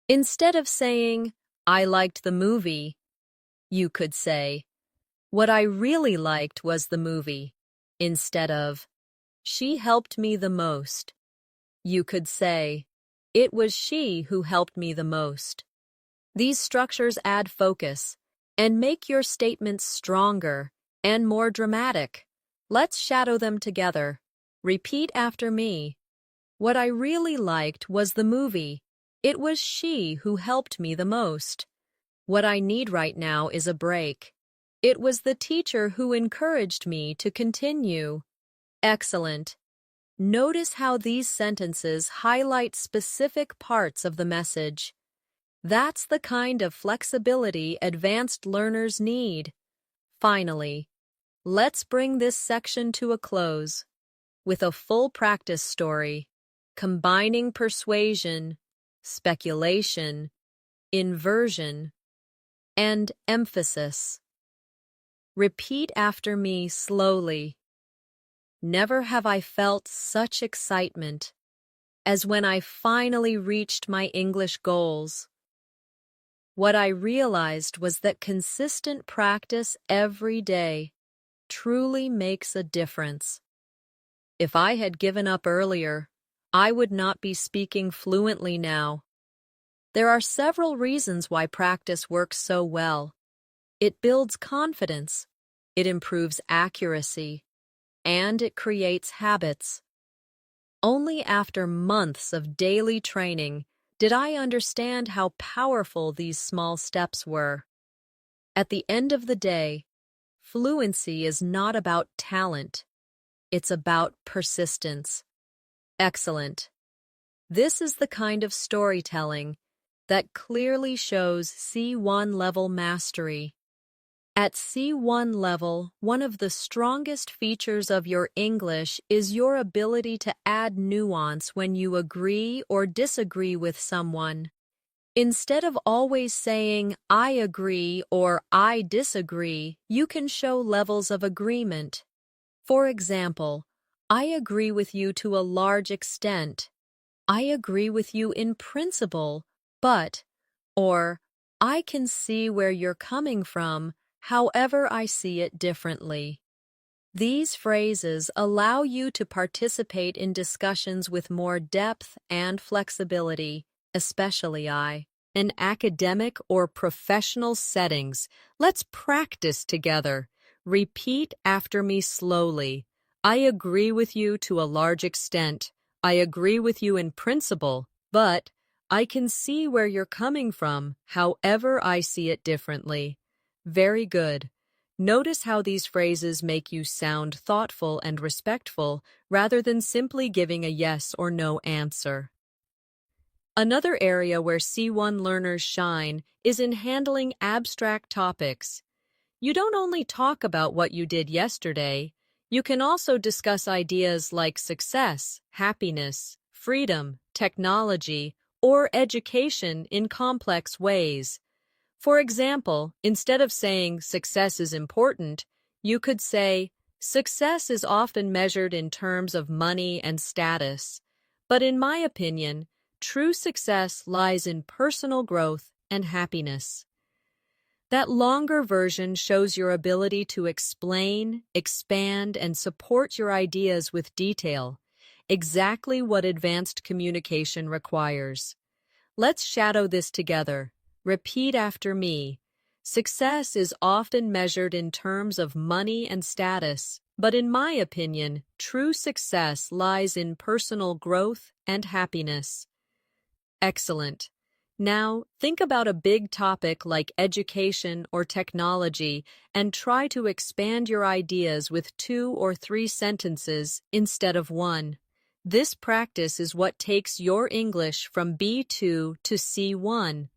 Instead of saying, I liked the movie, you could say, what I really liked was the movie. Instead of, she helped me the most, you could say, it was she who helped me the most. These structures add focus and make your statements stronger and more dramatic. Let's shadow them together. Repeat after me. What I really liked was the movie. It was she who helped me the most. What I need right now is a break. It was the teacher who encouraged me to continue. Excellent. Notice how these sentences highlight specific parts of the message. That's the kind of flexibility advanced learners need. Finally, let's bring this section to a close with a full practice story, combining persuasion, speculation, inversion, and emphasis. Repeat after me slowly. Never have I felt such excitement as when I finally reached my English goals. What I realized was that consistent practice every day truly makes a difference. If I had given up earlier, I would not be speaking fluently now. There are several reasons why practice works so well. It builds confidence, it improves accuracy, and it creates habits. Only after months of daily training did I understand how powerful these small steps were. At the end of the day, fluency is not about talent. It's about persistence. Excellent. This is the kind of storytelling that clearly shows C1 level mastery. At C1 level, one of the strongest features of your English is your ability to add nuance when you agree or disagree with someone. Instead of always saying, I agree or I disagree, you can show levels of agreement. For example, I agree with you to a large extent. I agree with you in principle, but, or, I can see where you're coming from, however I see it differently. These phrases allow you to participate in discussions with more depth and flexibility, especially in academic or professional settings. Let's practice together. Repeat after me slowly. I agree with you to a large extent. I agree with you in principle, but I can see where you're coming from, however I see it differently. Very good. Notice how these phrases make you sound thoughtful and respectful rather than simply giving a yes or no answer. Another area where C1 learners shine is in handling abstract topics. You don't only talk about what you did yesterday, you can also discuss ideas like success, happiness, freedom, technology, or education in complex ways. For example, instead of saying success is important, you could say success is often measured in terms of money and status. But in my opinion, true success lies in personal growth and happiness. That longer version shows your ability to explain, expand, and support your ideas with detail, exactly what advanced communication requires. Let's shadow this together. Repeat after me. Success is often measured in terms of money and status, but in my opinion, true success lies in personal growth and happiness. Excellent. Now, think about a big topic like education or technology and try to expand your ideas with 2 or 3 sentences instead of 1. This practice is what takes your English from B2 to C1.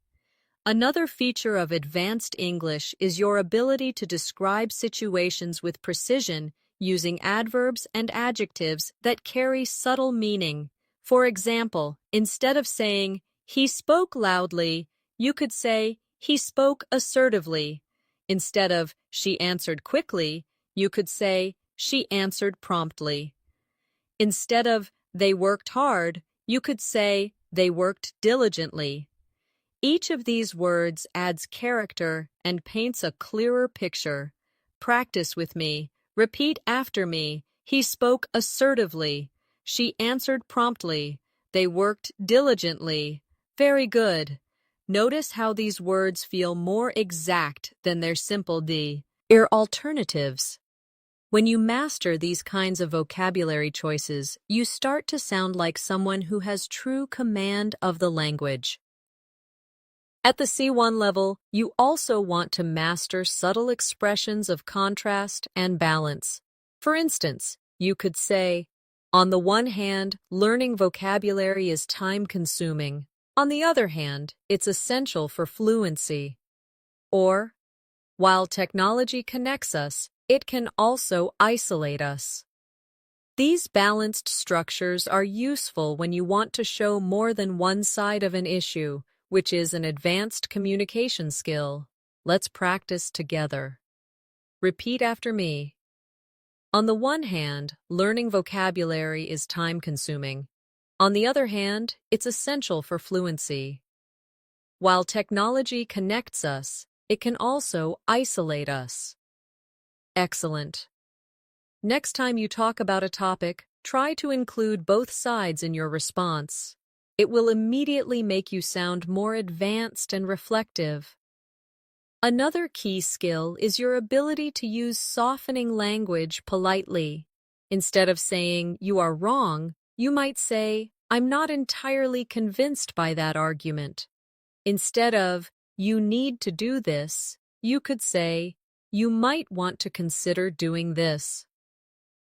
Another feature of advanced English is your ability to describe situations with precision using adverbs and adjectives that carry subtle meaning. For example, instead of saying, "He spoke loudly," you could say, "He spoke assertively." Instead of, "She answered quickly," you could say, "She answered promptly." Instead of, "They worked hard," you could say, "They worked diligently." Each of these words adds character and paints a clearer picture. Practice with me. Repeat after me. He spoke assertively. She answered promptly. They worked diligently. Very good. Notice how these words feel more exact than their simple D. Alternatives. When you master these kinds of vocabulary choices, you start to sound like someone who has true command of the language. At the C1 level, you also want to master subtle expressions of contrast and balance. For instance, you could say, "On the one hand, learning vocabulary is time-consuming. On the other hand, it's essential for fluency." Or, "While technology connects us, it can also isolate us." These balanced structures are useful when you want to show more than one side of an issue, which is an advanced communication skill. Let's practice together. Repeat after me. On the one hand, learning vocabulary is time-consuming. On the other hand, it's essential for fluency. While technology connects us, it can also isolate us. Excellent. Next time you talk about a topic, try to include both sides in your response. It will immediately make you sound more advanced and reflective. Another key skill is your ability to use softening language politely. Instead of saying, "You are wrong," you might say, "I'm not entirely convinced by that argument." Instead of, "You need to do this," you could say, "You might want to consider doing this."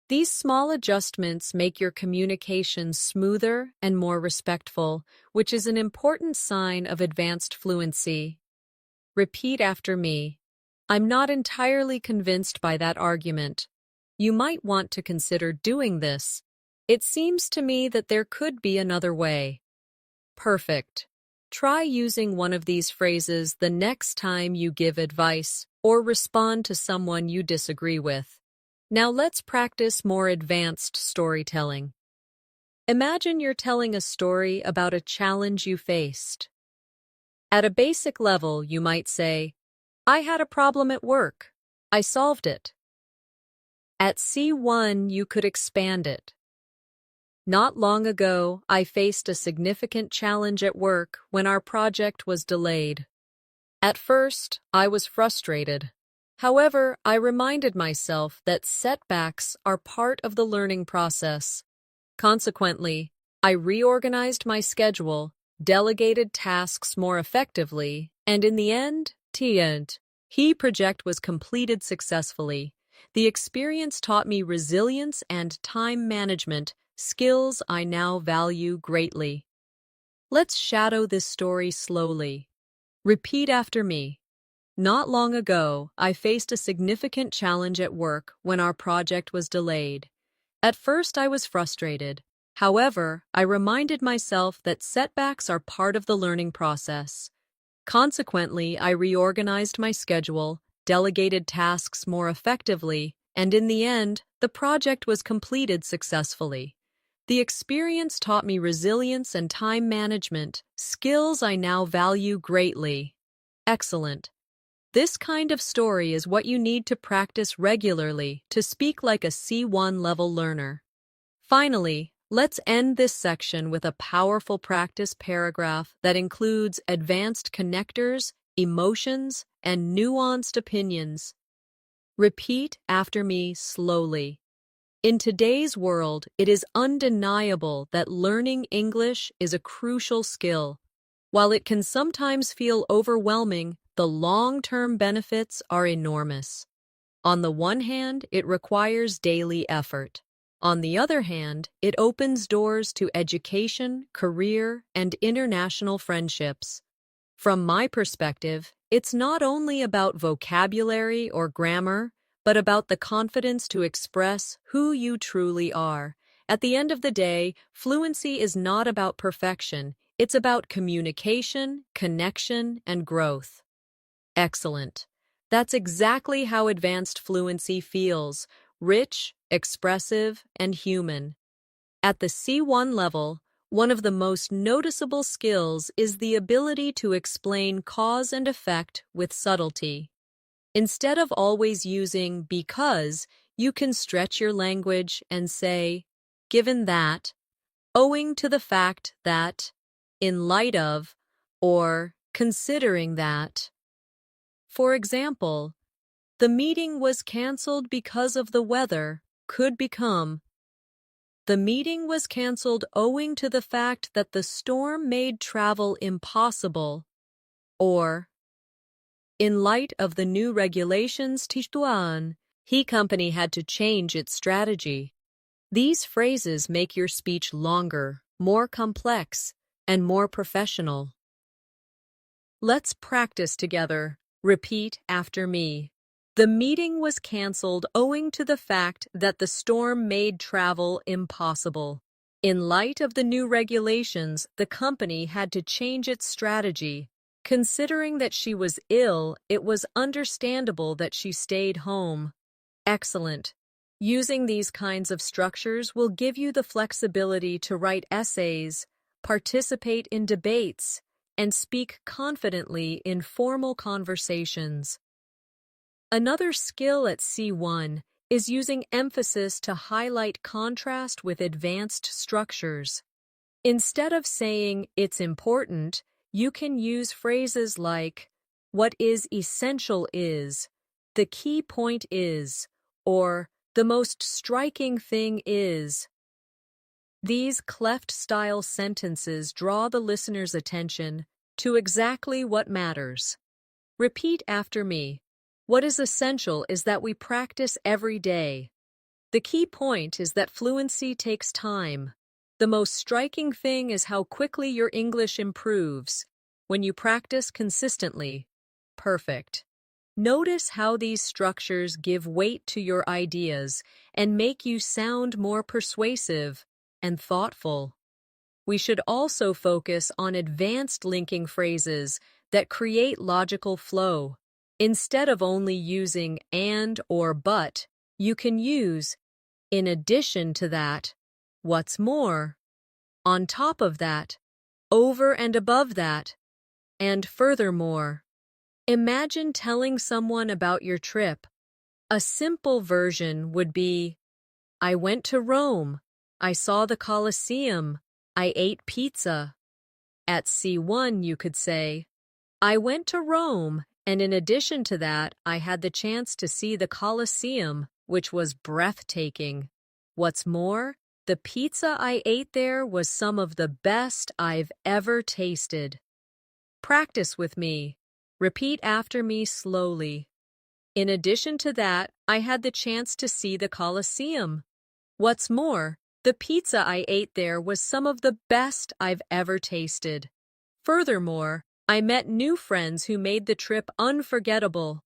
These small adjustments make your communication smoother and more respectful, which is an important sign of advanced fluency. Repeat after me. I'm not entirely convinced by that argument. You might want to consider doing this. It seems to me that there could be another way. Perfect. Try using one of these phrases the next time you give advice or respond to someone you disagree with. Now let's practice more advanced storytelling. Imagine you're telling a story about a challenge you faced. At a basic level, you might say, "I had a problem at work. I solved it." At C1, you could expand it. "Not long ago, I faced a significant challenge at work when our project was delayed. At first, I was frustrated. However, I reminded myself that setbacks are part of the learning process. Consequently, I reorganized my schedule, delegated tasks more effectively, and in the end, the project was completed successfully. The experience taught me resilience and time management, skills I now value greatly." Let's shadow this story slowly. Repeat after me. Not long ago, I faced a significant challenge at work when our project was delayed. At first, I was frustrated. However, I reminded myself that setbacks are part of the learning process. Consequently, I reorganized my schedule, delegated tasks more effectively, and in the end, the project was completed successfully. The experience taught me resilience and time management, skills I now value greatly. Excellent. This kind of story is what you need to practice regularly to speak like a C1 level learner. Finally, let's end this section with a powerful practice paragraph that includes advanced connectors, emotions, and nuanced opinions. Repeat after me slowly. In today's world, it is undeniable that learning English is a crucial skill. While it can sometimes feel overwhelming, the long-term benefits are enormous. On the one hand, it requires daily effort. On the other hand, it opens doors to education, career, and international friendships. From my perspective, it's not only about vocabulary or grammar, but about the confidence to express who you truly are. At the end of the day, fluency is not about perfection. It's about communication, connection, and growth. Excellent. That's exactly how advanced fluency feels: rich, expressive, and human. At the C1 level, one of the most noticeable skills is the ability to explain cause and effect with subtlety. Instead of always using because, you can stretch your language and say, given that, owing to the fact that, in light of, or considering that. For example, the meeting was canceled because of the weather could become, the meeting was canceled owing to the fact that the storm made travel impossible, or, in light of the new regulations, he company had to change its strategy. These phrases make your speech longer, more complex, and more professional. Let's practice together. Repeat after me. The meeting was canceled owing to the fact that the storm made travel impossible. In light of the new regulations, the company had to change its strategy. Considering that she was ill, it was understandable that she stayed home. Excellent. Using these kinds of structures will give you the flexibility to write essays, participate in debates, and speak confidently in formal conversations. Another skill at C1 is using emphasis to highlight contrast with advanced structures. Instead of saying it's important, you can use phrases like, what is essential is, the key point is, or the most striking thing is. These cleft-style sentences draw the listener's attention to exactly what matters. Repeat after me. What is essential is that we practice every day. The key point is that fluency takes time. The most striking thing is how quickly your English improves when you practice consistently. Perfect. Notice how these structures give weight to your ideas and make you sound more persuasive and thoughtful. We should also focus on advanced linking phrases that create logical flow. Instead of only using and or but, you can use in addition to that, what's more, on top of that, over and above that, and furthermore. Imagine telling someone about your trip. A simple version would be, I went to Rome, I saw the Colosseum, I ate pizza. At C1 you could say, I went to Rome, and in addition to that, I had the chance to see the Colosseum, which was breathtaking. What's more, the pizza I ate there was some of the best I've ever tasted. Practice with me. Repeat after me slowly. In addition to that, I had the chance to see the Colosseum. What's more, The pizza I ate there was some of the best I've ever tasted. Furthermore, I met new friends who made the trip unforgettable.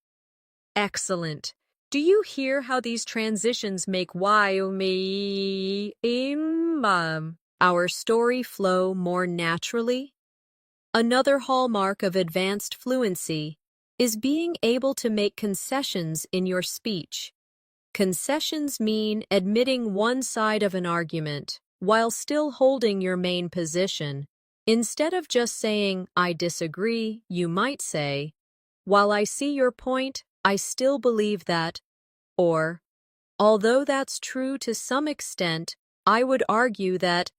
Excellent. Do you hear how these transitions make our story flow more naturally? Another hallmark of advanced fluency is being able to make concessions in your speech. Concessions mean admitting one side of an argument while still holding your main position. Instead of just saying, "I disagree," you might say, "While I see your point, I still believe that," or, "Although that's true to some extent, I would argue that."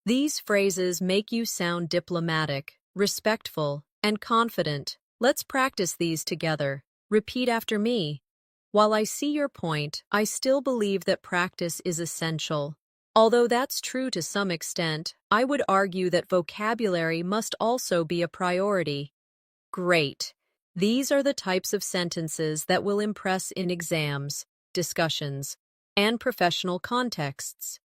These phrases make you sound diplomatic, respectful, and confident. Let's practice these together. Repeat after me. While I see your point, I still believe that practice is essential. Although that's true to some extent, I would argue that vocabulary must also be a priority. Great. These are the types of sentences that will impress in exams, discussions, and professional contexts.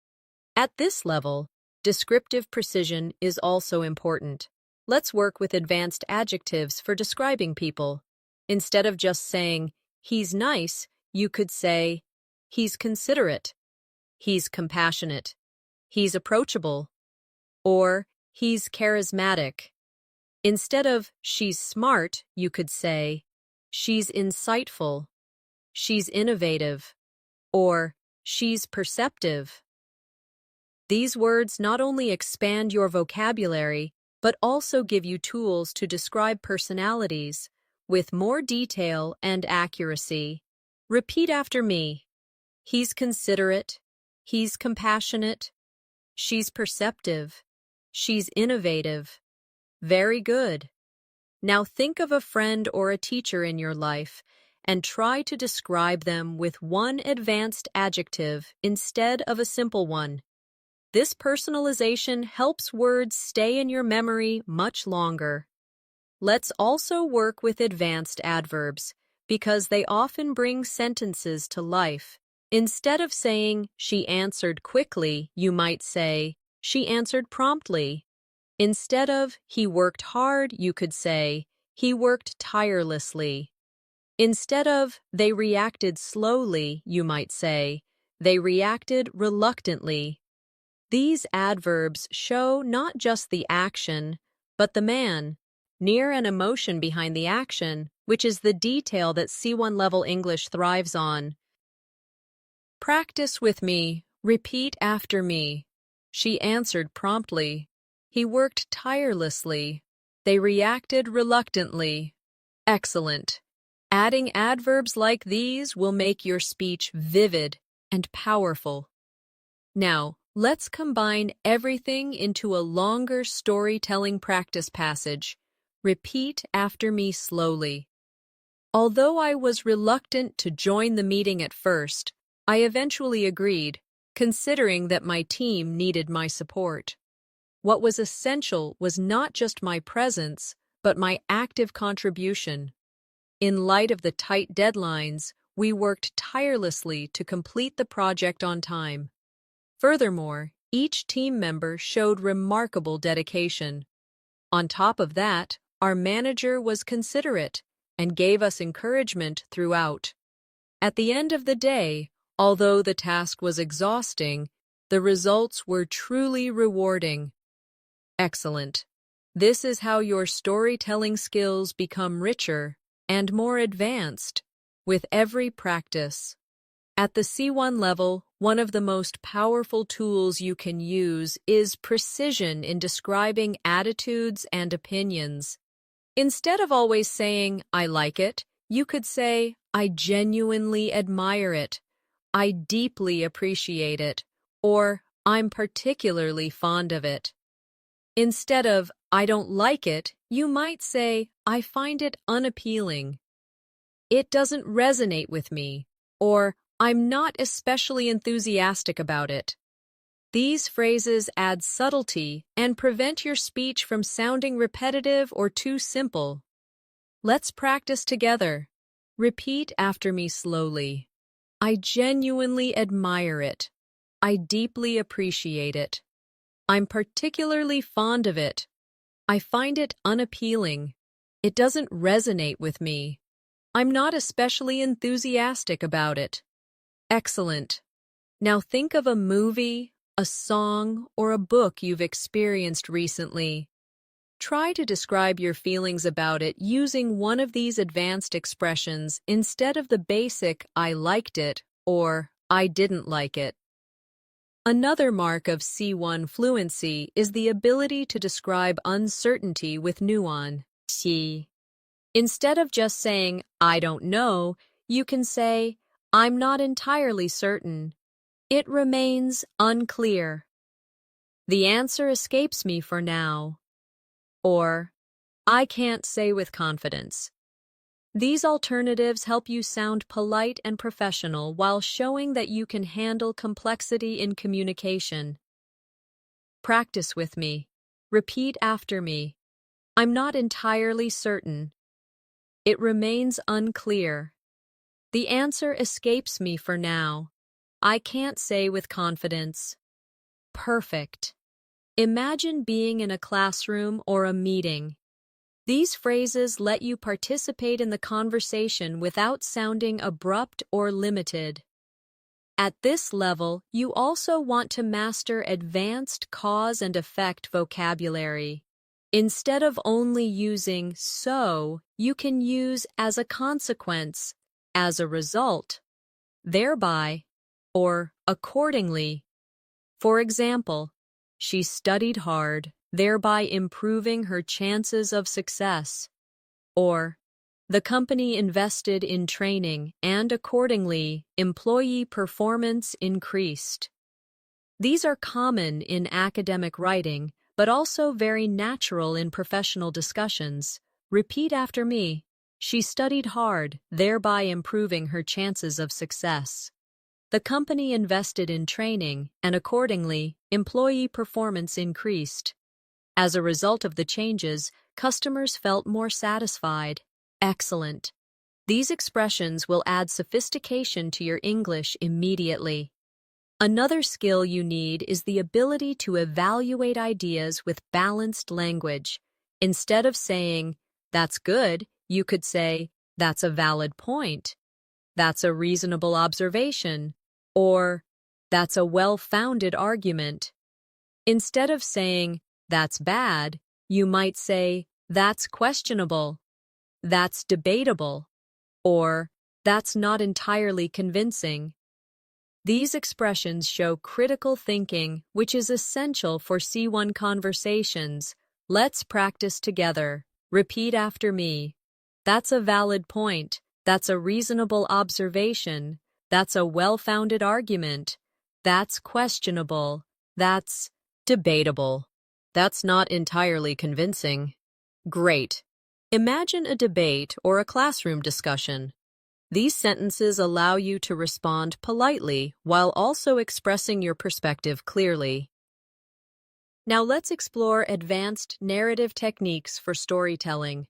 At this level, descriptive precision is also important. Let's work with advanced adjectives for describing people. Instead of just saying, "He's nice," you could say, "He's considerate," "He's compassionate," "He's approachable," or "He's charismatic." Instead of "she's smart," you could say, "She's insightful," "She's innovative," or "She's perceptive." These words not only expand your vocabulary, but also give you tools to describe personalities with more detail and accuracy. Repeat after me. He's considerate. He's compassionate. She's perceptive. She's innovative. Very good. Now think of a friend or a teacher in your life and try to describe them with one advanced adjective instead of a simple one. This personalization helps words stay in your memory much longer. Let's also work with advanced adverbs because they often bring sentences to life. Instead of saying, "She answered quickly," you might say, "She answered promptly." Instead of "He worked hard," you could say, "He worked tirelessly." Instead of "They reacted slowly," you might say, "They reacted reluctantly." These adverbs show not just the action, but the man, near an emotion behind the action, which is the detail that C1 level English thrives on. Practice with me. Repeat after me. She answered promptly. He worked tirelessly. They reacted reluctantly. Excellent. Adding adverbs like these will make your speech vivid and powerful. Now, let's combine everything into a longer storytelling practice passage. Repeat after me slowly. Although I was reluctant to join the meeting at first, I eventually agreed, considering that my team needed my support. What was essential was not just my presence, but my active contribution. In light of the tight deadlines, we worked tirelessly to complete the project on time. Furthermore, each team member showed remarkable dedication. On top of that, our manager was considerate and gave us encouragement throughout. At the end of the day, although the task was exhausting, the results were truly rewarding. Excellent. This is how your storytelling skills become richer and more advanced with every practice. At the C1 level, one of the most powerful tools you can use is precision in describing attitudes and opinions. Instead of always saying, "I like it," you could say, "I genuinely admire it," "I deeply appreciate it," or "I'm particularly fond of it." Instead of "I don't like it," you might say, "I find it unappealing," "It doesn't resonate with me," or "I'm not especially enthusiastic about it." These phrases add subtlety and prevent your speech from sounding repetitive or too simple. Let's practice together. Repeat after me slowly. I genuinely admire it. I deeply appreciate it. I'm particularly fond of it. I find it unappealing. It doesn't resonate with me. I'm not especially enthusiastic about it. Excellent. Now think of a movie, a song, or a book you've experienced recently. Try to describe your feelings about it using one of these advanced expressions instead of the basic "I liked it" or "I didn't like it." Another mark of C1 fluency is the ability to describe uncertainty with nuance. Instead of just saying, "I don't know," you can say, "I'm not entirely certain. It remains unclear. The answer escapes me for now." Or, "I can't say with confidence." These alternatives help you sound polite and professional while showing that you can handle complexity in communication. Practice with me. Repeat after me. I'm not entirely certain. It remains unclear. The answer escapes me for now. I can't say with confidence. Perfect. Imagine being in a classroom or a meeting. These phrases let you participate in the conversation without sounding abrupt or limited. At this level, you also want to master advanced cause and effect vocabulary. Instead of only using "so," you can use "as a consequence," "as a result," "thereby," or "accordingly." For example, she studied hard, thereby improving her chances of success. Or, the company invested in training and accordingly, employee performance increased. These are common in academic writing, but also very natural in professional discussions. Repeat after me. She studied hard, thereby improving her chances of success. The company invested in training, and accordingly, employee performance increased. As a result of the changes, customers felt more satisfied. Excellent. These expressions will add sophistication to your English immediately. Another skill you need is the ability to evaluate ideas with balanced language. Instead of saying, "That's good," you could say, "That's a valid point," "That's a reasonable observation," or "That's a well-founded argument." Instead of saying, "That's bad," you might say, "That's questionable," "That's debatable," or "That's not entirely convincing." These expressions show critical thinking, which is essential for C1 conversations. Let's practice together. Repeat after me. That's a valid point. That's a reasonable observation. That's a well-founded argument. That's questionable. That's debatable. That's not entirely convincing. Great. Imagine a debate or a classroom discussion. These sentences allow you to respond politely while also expressing your perspective clearly. Now let's explore advanced narrative techniques for storytelling.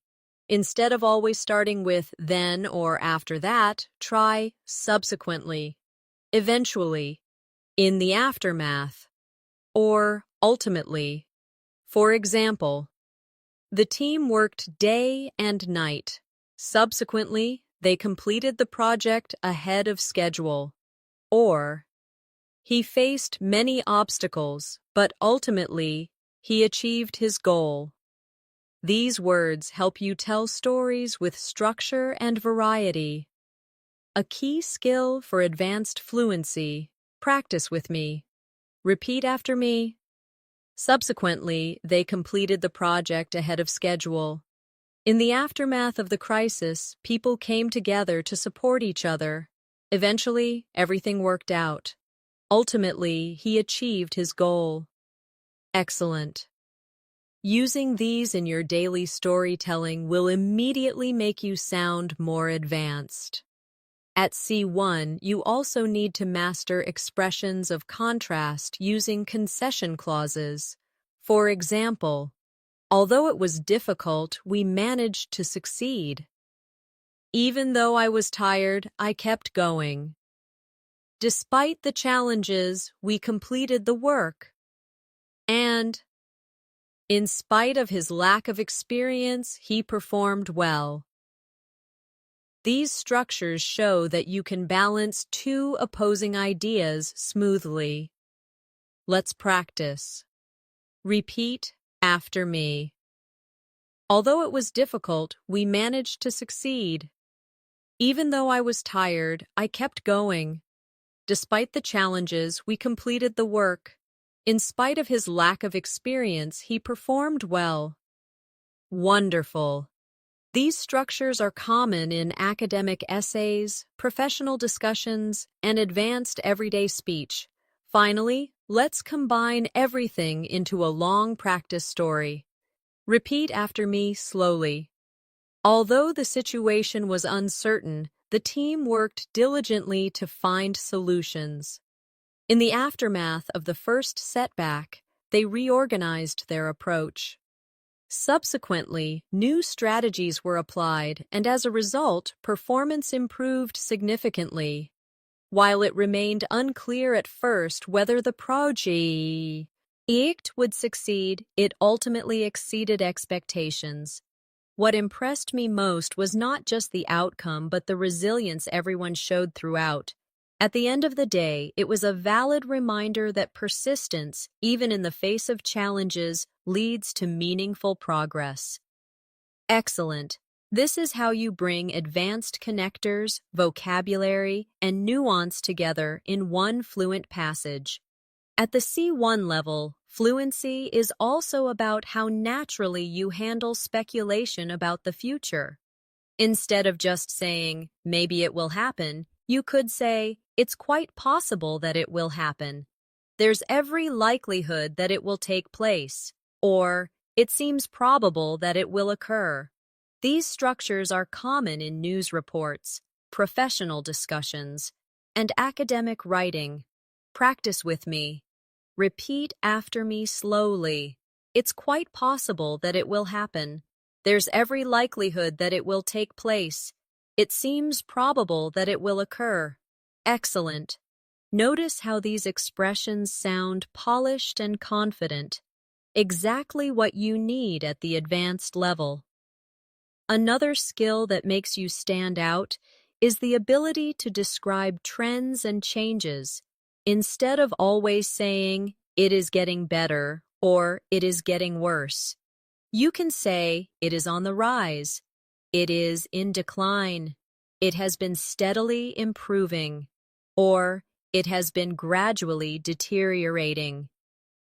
Instead of always starting with "then" or "after that," try "subsequently," "eventually," "in the aftermath," or "ultimately." For example, the team worked day and night. Subsequently, they completed the project ahead of schedule. Or, he faced many obstacles, but ultimately, he achieved his goal. These words help you tell stories with structure and variety. A key skill for advanced fluency. Practice with me. Repeat after me. Subsequently, they completed the project ahead of schedule. In the aftermath of the crisis, people came together to support each other. Eventually, everything worked out. Ultimately, he achieved his goal. Excellent. Using these in your daily storytelling will immediately make you sound more advanced. At C1, you also need to master expressions of contrast using concession clauses. For example, although it was difficult, we managed to succeed. Even though I was tired, I kept going. Despite the challenges, we completed the work. And, in spite of his lack of experience, he performed well. These structures show that you can balance two opposing ideas smoothly. Let's practice. Repeat after me. Although it was difficult, we managed to succeed. Even though I was tired, I kept going. Despite the challenges, we completed the work. In spite of his lack of experience, he performed well. Wonderful. These structures are common in academic essays, professional discussions, and advanced everyday speech. Finally, let's combine everything into a long practice story. Repeat after me slowly. Although the situation was uncertain, the team worked diligently to find solutions. In the aftermath of the first setback, they reorganized their approach. Subsequently, new strategies were applied, and as a result, performance improved significantly. While it remained unclear at first whether the project would succeed, it ultimately exceeded expectations. What impressed me most was not just the outcome, but the resilience everyone showed throughout. At the end of the day, it was a valid reminder that persistence, even in the face of challenges, leads to meaningful progress. Excellent. This is how you bring advanced connectors, vocabulary, and nuance together in one fluent passage. At the C1 level, fluency is also about how naturally you handle speculation about the future. Instead of just saying, maybe it will happen, you could say, it's quite possible that it will happen. There's every likelihood that it will take place. Or, it seems probable that it will occur. These structures are common in news reports, professional discussions, and academic writing. Practice with me. Repeat after me slowly. It's quite possible that it will happen. There's every likelihood that it will take place. It seems probable that it will occur. Excellent. Notice how these expressions sound polished and confident. Exactly what you need at the advanced level. Another skill that makes you stand out is the ability to describe trends and changes. Instead of always saying, it is getting better or it is getting worse, you can say, it is on the rise, it is in decline, it has been steadily improving, or it has been gradually deteriorating.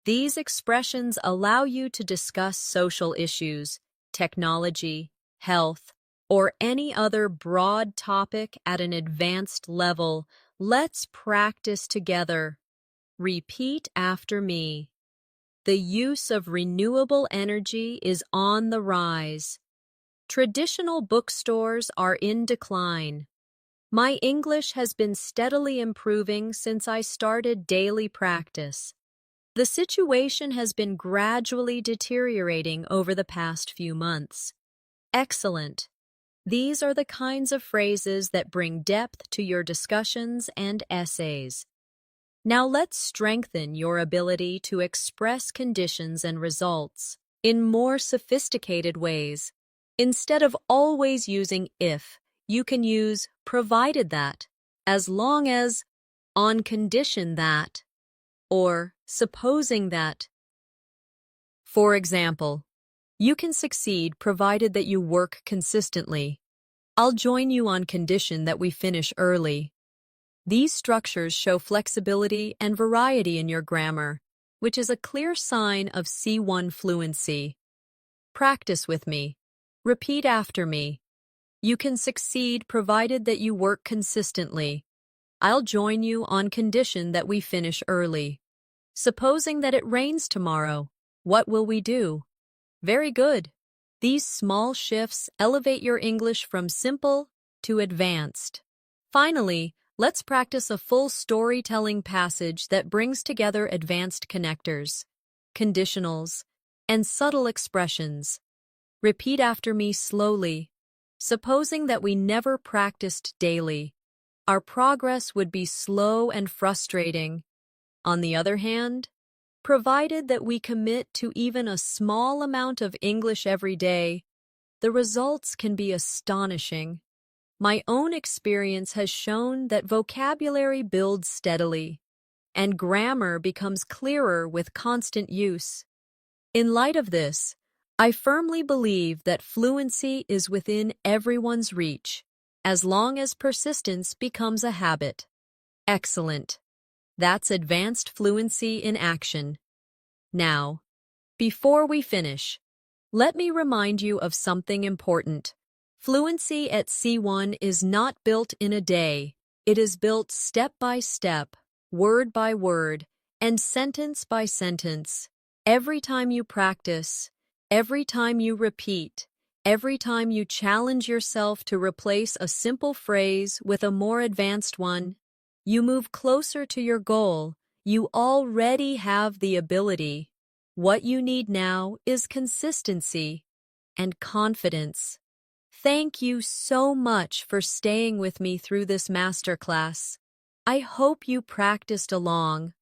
These expressions allow you to discuss social issues, technology, health, or any other broad topic at an advanced level. Let's practice together. Repeat after me. The use of renewable energy is on the rise. Traditional bookstores are in decline. My English has been steadily improving since I started daily practice. The situation has been gradually deteriorating over the past few months. Excellent. These are the kinds of phrases that bring depth to your discussions and essays. Now let's strengthen your ability to express conditions and results in more sophisticated ways. Instead of always using if, you can use provided that, as long as, on condition that, or supposing that. For example, you can succeed provided that you work consistently. I'll join you on condition that we finish early. These structures show flexibility and variety in your grammar, which is a clear sign of C1 fluency. Practice with me. Repeat after me. You can succeed provided that you work consistently. I'll join you on condition that we finish early. Supposing that it rains tomorrow, what will we do? Very good. These small shifts elevate your English from simple to advanced. Finally, let's practice a full storytelling passage that brings together advanced connectors, conditionals, and subtle expressions. Repeat after me slowly. Supposing that we never practiced daily, our progress would be slow and frustrating. On the other hand, provided that we commit to even a small amount of English every day, the results can be astonishing. My own experience has shown that vocabulary builds steadily, and grammar becomes clearer with constant use. In light of this, I firmly believe that fluency is within everyone's reach, as long as persistence becomes a habit. Excellent. That's advanced fluency in action. Now, before we finish, let me remind you of something important. Fluency at C1 is not built in a day. It is built step by step, word by word, and sentence by sentence. Every time you practice, every time you repeat, every time you challenge yourself to replace a simple phrase with a more advanced one, you move closer to your goal. You already have the ability. What you need now is consistency and confidence. Thank you so much for staying with me through this masterclass. I hope you practiced along,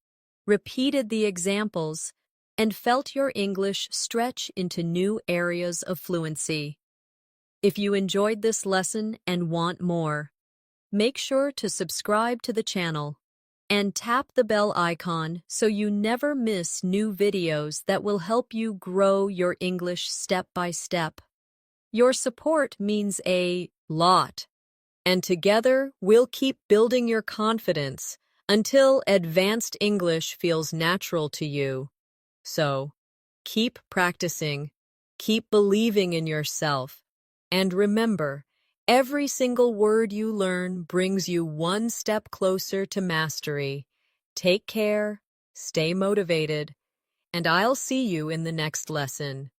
repeated the examples, and felt your English stretch into new areas of fluency. If you enjoyed this lesson and want more, make sure to subscribe to the channel and tap the bell icon so you never miss new videos that will help you grow your English step by step. Your support means a lot, and together we'll keep building your confidence until advanced English feels natural to you. So, keep practicing, keep believing in yourself, and remember, every single word you learn brings you one step closer to mastery. Take care, stay motivated, and I'll see you in the next lesson.